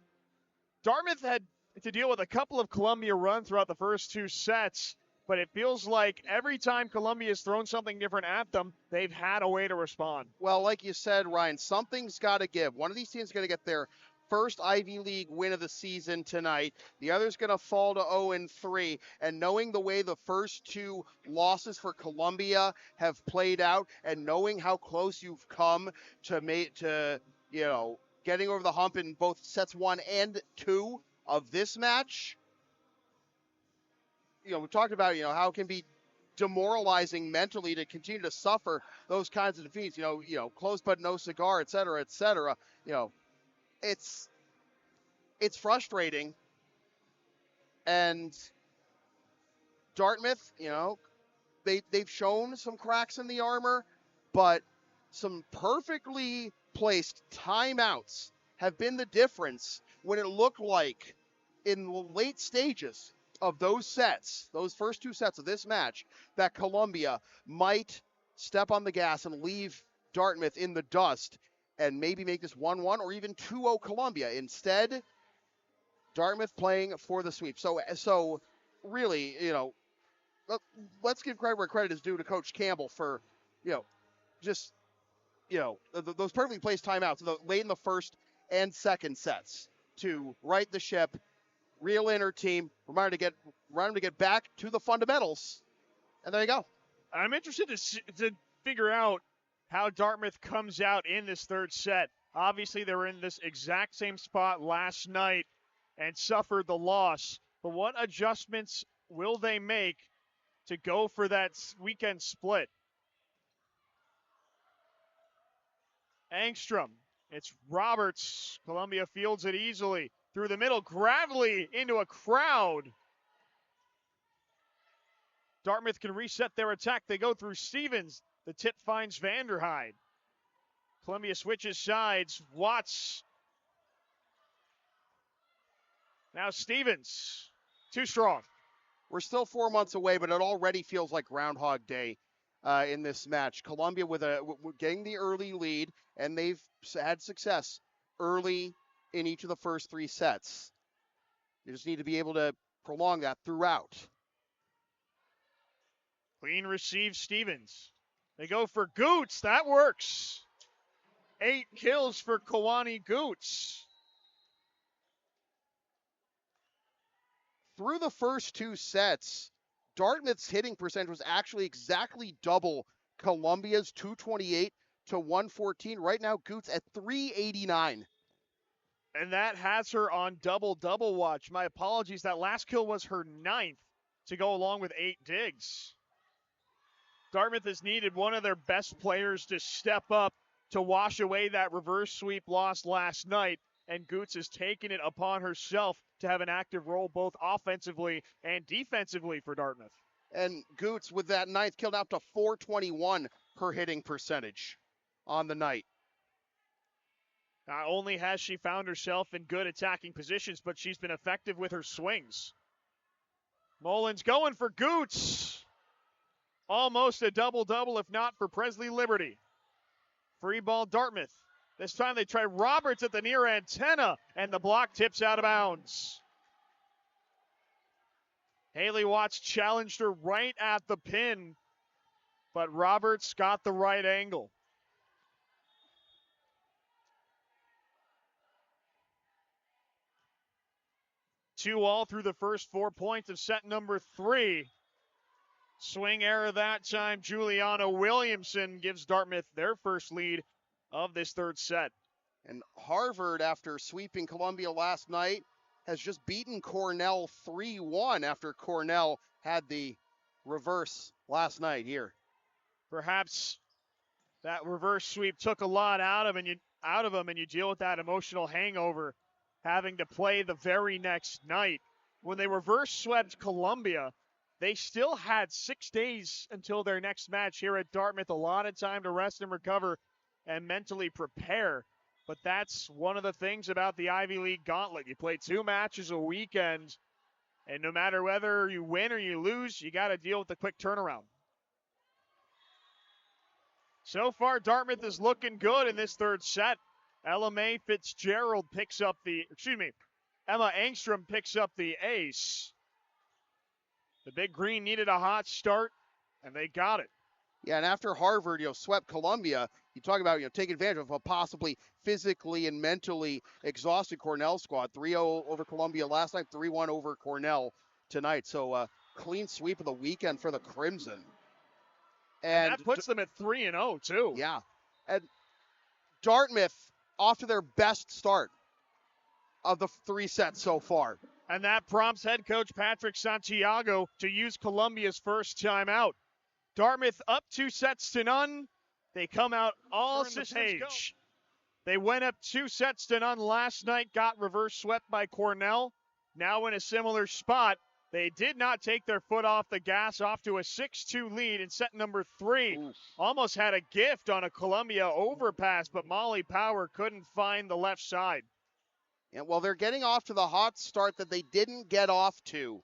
Dartmouth had to deal with a couple of Columbia runs throughout the first 2 sets, but it feels like every time Columbia has thrown something different at them, they've had a way to respond. Well, like you said, Ryan, something's got to give. One of these teams is going to get their first Ivy League win of the season tonight. The other's going to fall to 0-3. And knowing the way the first 2 losses for Columbia have played out, and knowing how close you've come to getting over the hump in both sets 1 and 2 of this match, we talked about how it can be demoralizing mentally to continue to suffer those kinds of defeats. Close but no cigar, et cetera, et cetera. It's frustrating. And Dartmouth, they've shown some cracks in the armor, but some perfectly placed timeouts have been the difference when it looked like in the late stages of those sets, those first 2 sets of this match, that Columbia might step on the gas and leave Dartmouth in the dust and maybe make this 1-1 or even 2-0 Columbia. Instead, Dartmouth playing for the sweep. So really, let's give credit where credit is due to Coach Campbell for, those perfectly placed timeouts late in the first and second sets to right the ship, reel in her team, remind them to get back to the fundamentals, and there you go. I'm interested to figure out how Dartmouth comes out in this third set. Obviously, they were in this exact same spot last night and suffered the loss. But what adjustments will they make to go for that weekend split? Angstrom. It's Roberts. Columbia fields it easily. Through the middle, Gravely into a crowd. Dartmouth can reset their attack. They go through Stevens. The tip finds Vanderhyde. Columbia switches sides. Watts. Now Stevens. Too strong. We're still 4 months away, but it already feels like Groundhog Day in this match. Columbia with getting the early lead, and they've had success early in each of the first 3 sets. You just need to be able to prolong that throughout. Clean receives Stevens. They go for Goots. That works. 8 kills for Kawani Goots. Through the first 2 sets, Dartmouth's hitting percentage was actually exactly double Columbia's, 228 to 114. Right now, Goots at 389. And that has her on double-double watch. My apologies, that last kill was her 9th to go along with 8 digs. Dartmouth has needed one of their best players to step up to wash away that reverse sweep loss last night, and Goots has taken it upon herself to have an active role both offensively and defensively for Dartmouth. And Goots, with that 9th kill, out to 421 her hitting percentage on the night. Not only has she found herself in good attacking positions, but she's been effective with her swings. Mullins going for Goots. Almost a double-double, if not for Presley Liberty. Free ball Dartmouth. This time they try Roberts at the near antenna, and the block tips out of bounds. Haley Watts challenged her right at the pin, but Roberts got the right angle. Two all through the first 4 points of set number 3. Swing error that time. Juliana Williamson gives Dartmouth their first lead of this third set. And Harvard, after sweeping Columbia last night, has just beaten Cornell 3-1 after Cornell had the reverse last night here. Perhaps that reverse sweep took a lot out of them, and you deal with that emotional hangover having to play the very next night. When they reverse swept Columbia, they still had 6 days until their next match here at Dartmouth. A lot of time to rest and recover and mentally prepare. But that's one of the things about the Ivy League Gauntlet. You play 2 matches a weekend, and no matter whether you win or you lose, you got to deal with the quick turnaround. So far, Dartmouth is looking good in this third set. Emma Engstrom picks up the ace. The Big Green needed a hot start, and they got it. Yeah, and after Harvard, swept Columbia, you talk about, taking advantage of a possibly physically and mentally exhausted Cornell squad. 3-0 over Columbia last night, 3-1 over Cornell tonight. So clean sweep of the weekend for the Crimson. And that puts them at 3-0 too. Yeah. And Dartmouth off to their best start of the 3 sets so far. And that prompts head coach Patrick Santiago to use Columbia's first timeout. Dartmouth up 2-0. They come out all the page. They went up 2-0 last night, got reverse swept by Cornell. Now in a similar spot. They did not take their foot off the gas, off to a 6-2 lead in set number 3. Oof. Almost had a gift on a Columbia overpass, but Molly Power couldn't find the left side. And well, they're getting off to the hot start that they didn't get off to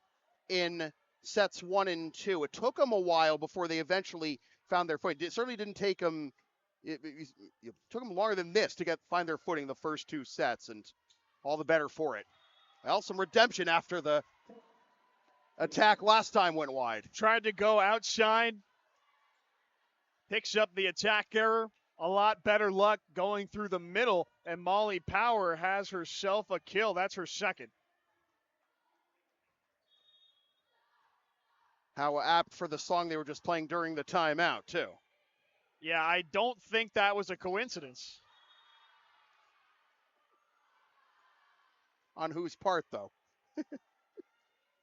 in sets 1 and 2. It took them a while before they eventually found their footing. It certainly didn't take them. It took them longer than this to find their footing the first 2 sets, and all the better for it. Well, some redemption after the attack last time went wide. Tried to go outside. Picks up the attack error. A lot better luck going through the middle, and Molly Power has herself a kill. That's her second. How apt for the song they were just playing during the timeout, too. Yeah, I don't think that was a coincidence. On whose part, though?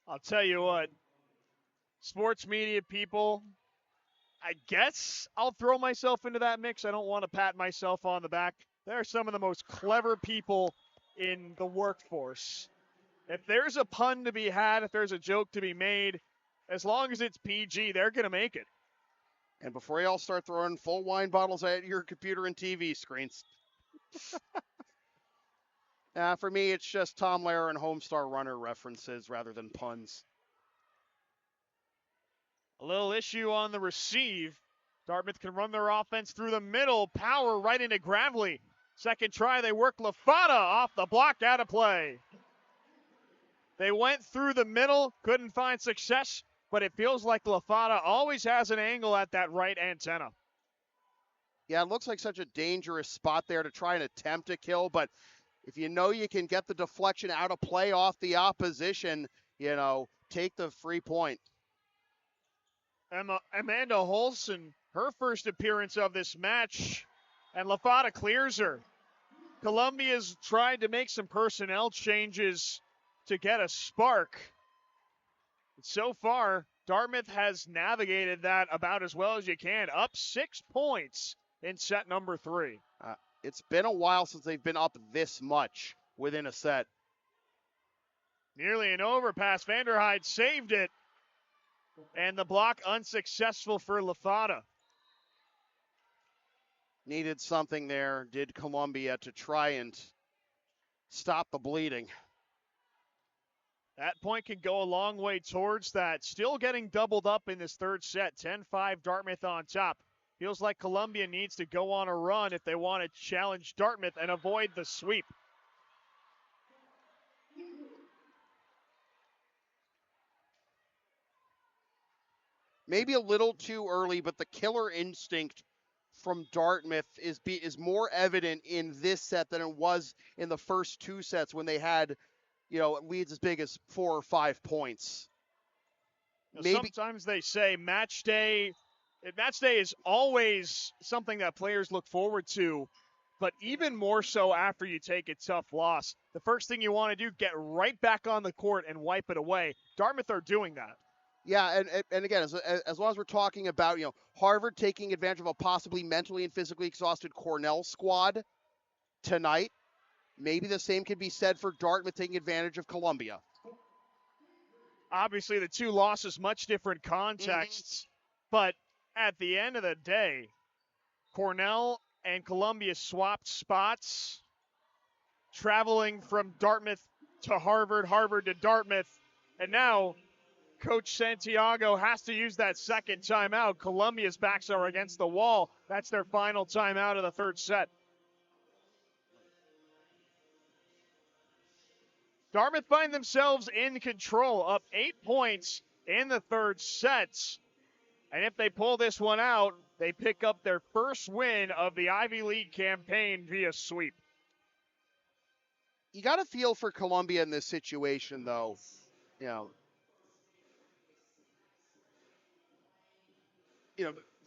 I'll tell you what. Sports media people, I guess I'll throw myself into that mix. I don't want to pat myself on the back. They're some of the most clever people in the workforce. If there's a pun to be had, if there's a joke to be made, as long as it's PG, they're going to make it. And before you all start throwing full wine bottles at your computer and TV screens. For me, it's just Tom Lehrer and Homestar Runner references rather than puns. A little issue on the receive. Dartmouth can run their offense through the middle. Power right into Gravely. Second try, they work Lafata off the block, out of play. They went through the middle, couldn't find success, but it feels like Lafata always has an angle at that right antenna. Yeah, it looks like such a dangerous spot there to try and attempt a kill, but if you know you can get the deflection out of play off the opposition, take the free point. Amanda Holson, her first appearance of this match, and Lafada clears her. Columbia's tried to make some personnel changes to get a spark. So far, Dartmouth has navigated that about as well as you can. Up 6 points in set number 3. It's been a while since they've been up this much within a set. Nearly an overpass. Vanderhyde saved it. And the block unsuccessful for Lafada. Needed something there, did Columbia, to try and stop the bleeding. That point can go a long way towards that. Still getting doubled up in this third set. 10-5 Dartmouth on top. Feels like Columbia needs to go on a run if they want to challenge Dartmouth and avoid the sweep. Maybe a little too early, but the killer instinct from Dartmouth is more evident in this set than it was in the first 2 sets when they had, leads as big as 4 or 5 points. Sometimes they say match day is always something that players look forward to, but even more so after you take a tough loss. The first thing you want to do, get right back on the court and wipe it away. Dartmouth are doing that. Yeah, and again, as long as we're talking about, Harvard taking advantage of a possibly mentally and physically exhausted Cornell squad tonight, maybe the same can be said for Dartmouth taking advantage of Columbia. Obviously, the 2 losses, much different contexts, but at the end of the day, Cornell and Columbia swapped spots, traveling from Dartmouth to Harvard, Harvard to Dartmouth, and now Coach Santiago has to use that second timeout. Columbia's backs are against the wall. That's their final timeout of the third set. Dartmouth find themselves in control, up 8 points in the third set. And if they pull this one out, they pick up their first win of the Ivy League campaign via sweep. You got to feel for Columbia in this situation, though.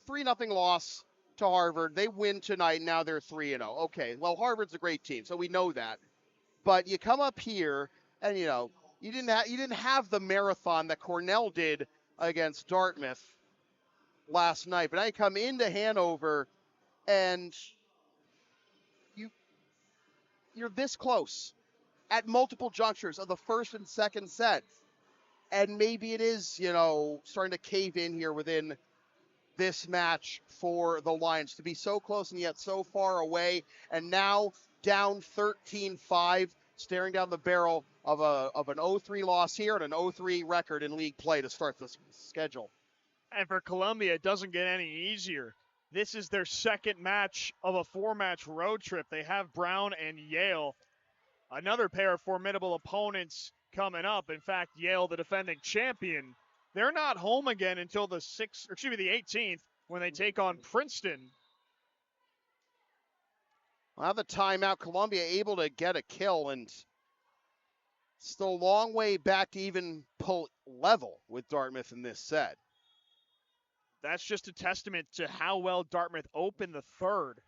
3-0 loss to Harvard. They win tonight, and now they're 3-0. Okay, well, Harvard's a great team, so we know that. But you come up here, and you didn't have the marathon that Cornell did against Dartmouth last night. But now you come into Hanover, and you're this close at multiple junctures of the first and second set, and maybe it is starting to cave in here within this match for the Lions to be so close and yet so far away, and now down 13-5, staring down the barrel of an 0-3 loss here and an 0-3 record in league play to start this schedule. And for Columbia, it doesn't get any easier. This is their second match of a 4-match road trip. They have Brown and Yale, another pair of formidable opponents coming up. In fact, Yale, the defending champion, they're not home again until the 18th when they take on Princeton. Well, the timeout, Columbia able to get a kill, and still a long way back to even pull level with Dartmouth in this set. That's just a testament to how well Dartmouth opened the third.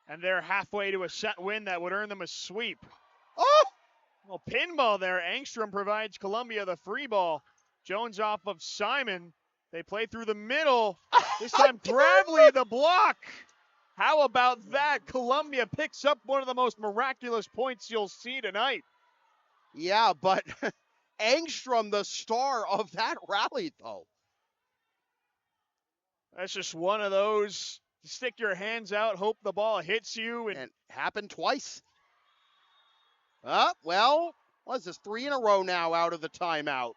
And they're halfway to a set win that would earn them a sweep. Oh! Well, pinball there. Angstrom provides Columbia the free ball. Jones off of Simon. They play through the middle. This time, Gravely the block. How about that? Columbia picks up one of the most miraculous points you'll see tonight. Yeah, but Angstrom, the star of that rally, though. That's just one of those. Stick your hands out, hope the ball hits you. And happened twice. Well, what is this? 3 in a row now out of the timeout.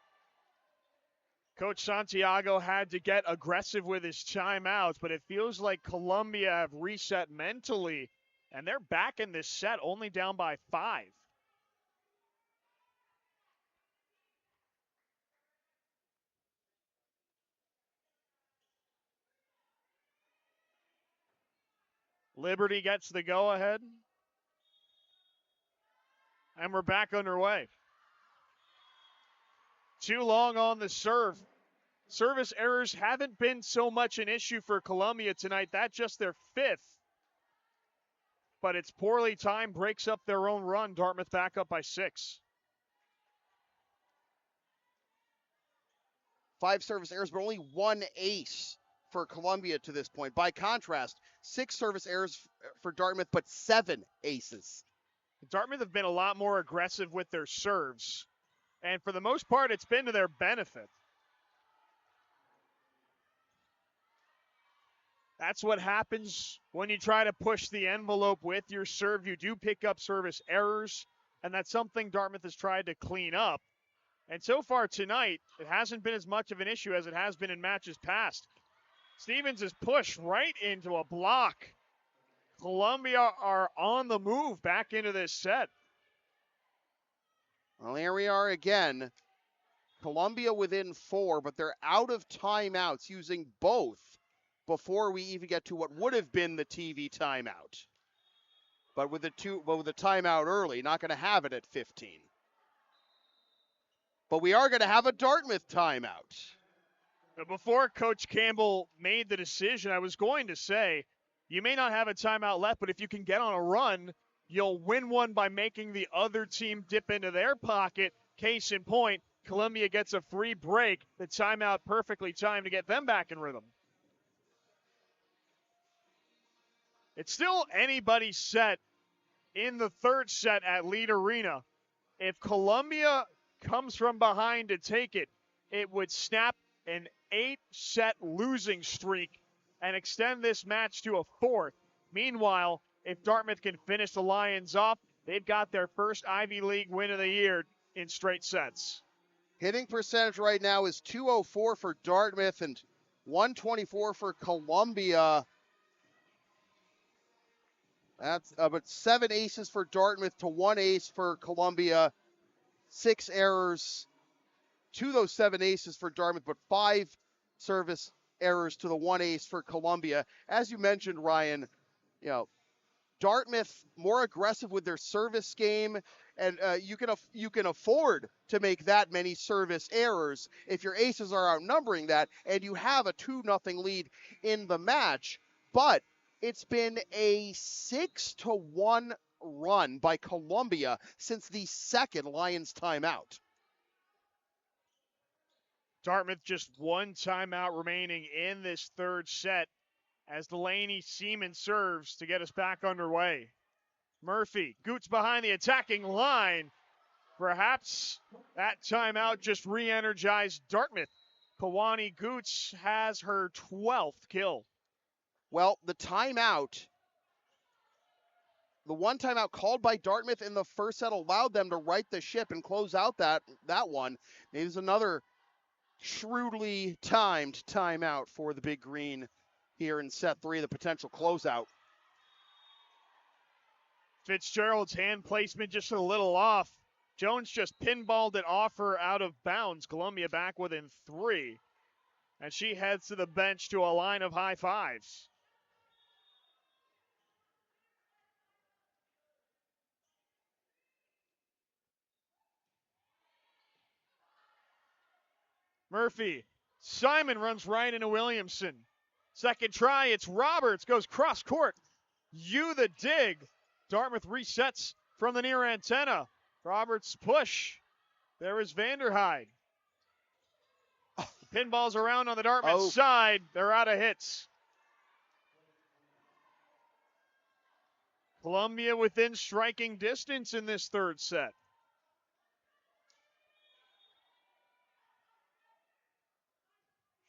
Coach Santiago had to get aggressive with his timeouts, but it feels like Columbia have reset mentally, and they're back in this set only down by 5. Liberty gets the go-ahead, and we're back underway. Too long on the serve. Service errors haven't been so much an issue for Columbia tonight. That's just their 5th. But it's poorly timed, breaks up their own run. Dartmouth back up by 6. 5 service errors, but only 1 ace for Columbia to this point. By contrast, 6 service errors for Dartmouth, but 7 aces. Dartmouth have been a lot more aggressive with their serves. And for the most part, it's been to their benefit. That's what happens when you try to push the envelope with your serve. You do pick up service errors, and that's something Dartmouth has tried to clean up. And so far tonight, it hasn't been as much of an issue as it has been in matches past. Stevens is pushed right into a block. Columbia are on the move back into this set. Well, here we are again. Columbia within 4, but they're out of timeouts, using both before we even get to what would have been the TV timeout. But with the timeout early, not going to have it at 15. But we are going to have a Dartmouth timeout. Before Coach Campbell made the decision, I was going to say, you may not have a timeout left, but if you can get on a run, you'll win one by making the other team dip into their pocket. Case in point, Columbia gets a free break. The timeout perfectly timed to get them back in rhythm. It's still anybody's set in the third set at Lead Arena. If Columbia comes from behind to take it, it would snap an 8-set losing streak and extend this match to a 4th. Meanwhile, if Dartmouth can finish the Lions off, they've got their first Ivy League win of the year in straight sets. Hitting percentage right now is .204 for Dartmouth and .124 for Columbia. That's but 7 aces for Dartmouth to 1 ace for Columbia. 6 errors to those 7 aces for Dartmouth, but 5 service errors to the 1 ace for Columbia. As you mentioned, Ryan, Dartmouth more aggressive with their service game, and you can afford to make that many service errors if your aces are outnumbering that, and you have a 2-0 lead in the match. But it's been a 6-1 run by Columbia since the second Lions timeout. Dartmouth just 1 timeout remaining in this third set as Delaney Seaman serves to get us back underway. Murphy, Goots behind the attacking line. Perhaps that timeout just re-energized Dartmouth. Kawani Goots has her 12th kill. Well, the one timeout called by Dartmouth in the first set allowed them to right the ship and close out that one. Maybe there's another shrewdly timed timeout for the Big Green here in set 3, the potential closeout. Fitzgerald's hand placement just a little off. Jones just pinballed it off her out of bounds. Columbia back within 3. And she heads to the bench to a line of high fives. Murphy. Simon runs right into Williamson. Second try, it's Roberts. Goes cross court. The dig. Dartmouth resets from the near antenna. Roberts push. There is Vanderhyde. Pinballs around on the Dartmouth side. They're out of hits. Columbia within striking distance in this third set.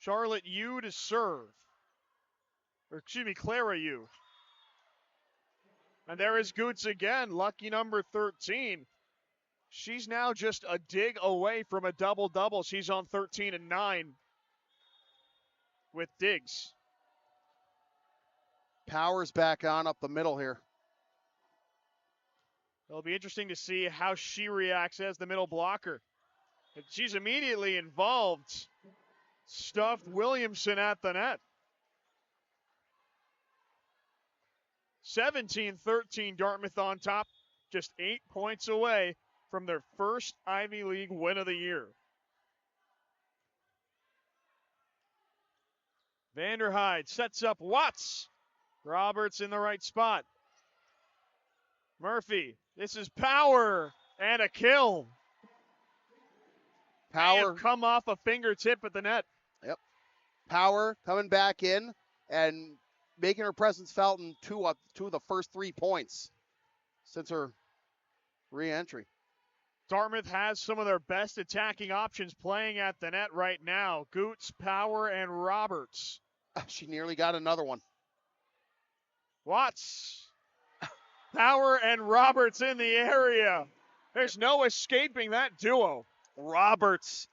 Charlotte Yu to serve. Or excuse me, Clara Yu. And there is Goots again, lucky number 13. She's now just a dig away from a double-double. She's on 13 and 9 with digs. Powers back on up the middle here. It'll be interesting to see how she reacts as the middle blocker. And she's immediately involved. Stuffed Williamson at the net. 17-13 Dartmouth on top, just 8 points away from their first Ivy League win of the year. Vanderhyde sets up Watts. Roberts in the right spot. Murphy, this is power and a kill. Power come off a fingertip at the net. Yep. Power coming back in and making her presence felt in two of the first 3 points since her re-entry. Dartmouth has some of their best attacking options playing at the net right now. Goots, Power, and Roberts. She nearly got another one. Watts, Power, and Roberts in the area. There's no escaping that duo. Roberts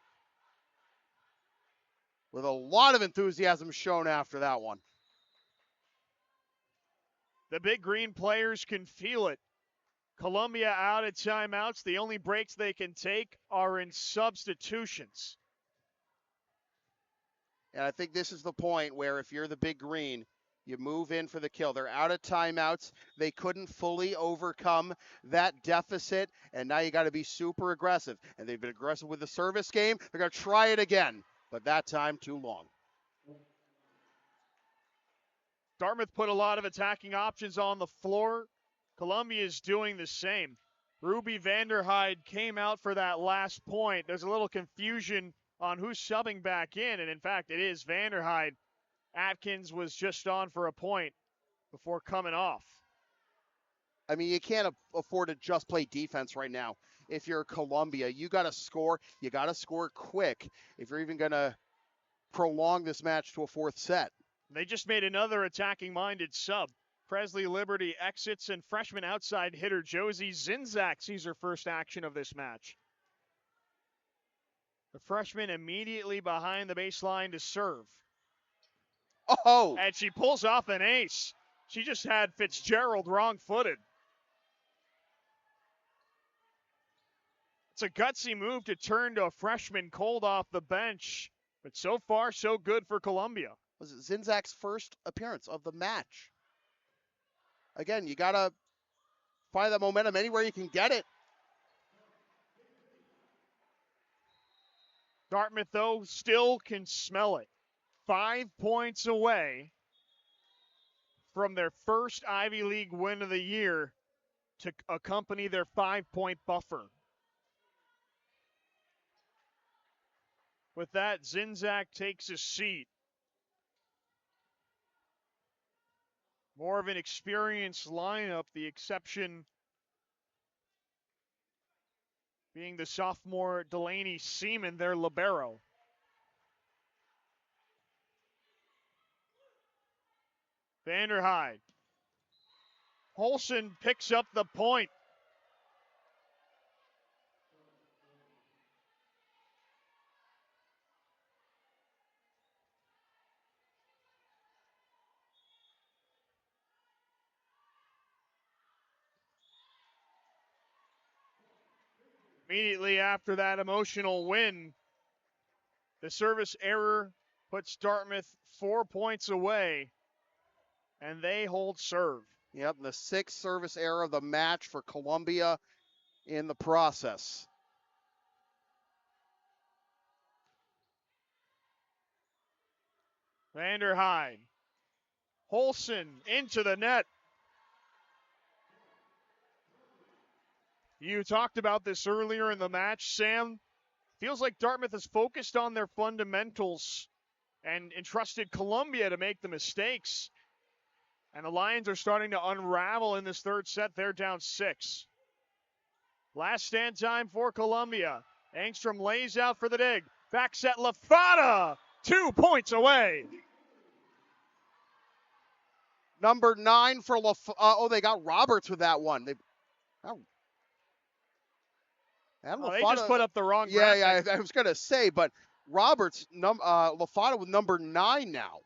with a lot of enthusiasm shown after that one. The Big Green players can feel it. Columbia out of timeouts. The only breaks they can take are in substitutions. And I think this is the point where if you're the Big Green, you move in for the kill. They're out of timeouts. They couldn't fully overcome that deficit, and now you got to be super aggressive. And they've been aggressive with the service game. They're going to try it again, but that time too long. Dartmouth put a lot of attacking options on the floor. Columbia is doing the same. Ruby Vanderhyde came out for that last point. There's a little confusion on who's subbing back in, and in fact, it is Vanderhyde. Atkins was just on for a point before coming off. I mean, you can't afford to just play defense right now. If you're Columbia, you got to score. You got to score quick if you're even going to prolong this match to a fourth set. They just made another attacking-minded sub. Presley Liberty exits, and freshman outside hitter Josie Zinzak sees her first action of this match. The freshman immediately behind the baseline to serve. Oh! And she pulls off an ace. She just had Fitzgerald wrong-footed. It's a gutsy move to turn to a freshman cold off the bench, but so far, so good for Columbia. Was it Zinzak's first appearance of the match? Again, you got to find that momentum anywhere you can get it. Dartmouth, though, still can smell it. 5 points away from their first Ivy League win of the year to accompany their 5-point buffer. With that, Zinzak takes a seat. More of an experienced lineup, the exception being the sophomore Delaney Seaman, their libero. Vanderhyde. Holson picks up the point. Immediately after that emotional win, the service error puts Dartmouth 4 points away, and they hold serve. Yep, the 6th service error of the match for Columbia in the process. Vanderhyde. Holson into the net. You talked about this earlier in the match, Sam. Feels like Dartmouth is focused on their fundamentals and entrusted Columbia to make the mistakes. And the Lions are starting to unravel in this third set. They're down 6. Last stand time for Columbia. Engstrom lays out for the dig. Back set Lafada. 2 points away. Number 9 for they got Roberts with that one. They just put up the wrong graphic. Yeah, I was going to say, but Roberts, Lafada with number 9 now.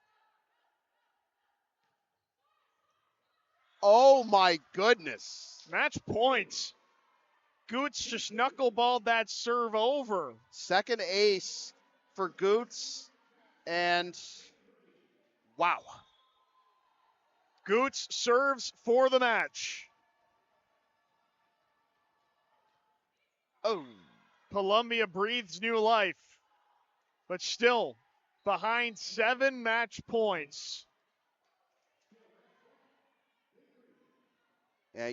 Oh, my goodness. Match points. Goots just knuckleballed that serve over. Second ace for Goots, and wow. Goots serves for the match. Oh. Columbia breathes new life, but still behind 7 match points. Yeah,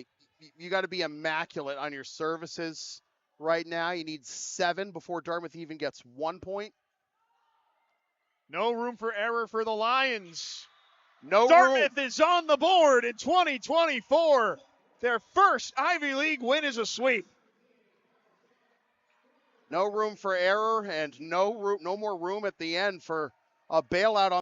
you got to be immaculate on your services right now. You need 7 before Dartmouth even gets 1 point. No room for error for the Lions. No Dartmouth room. is on the board in 2024. Their first Ivy League win is a sweep. No room for error, and no more room at the end for a bailout on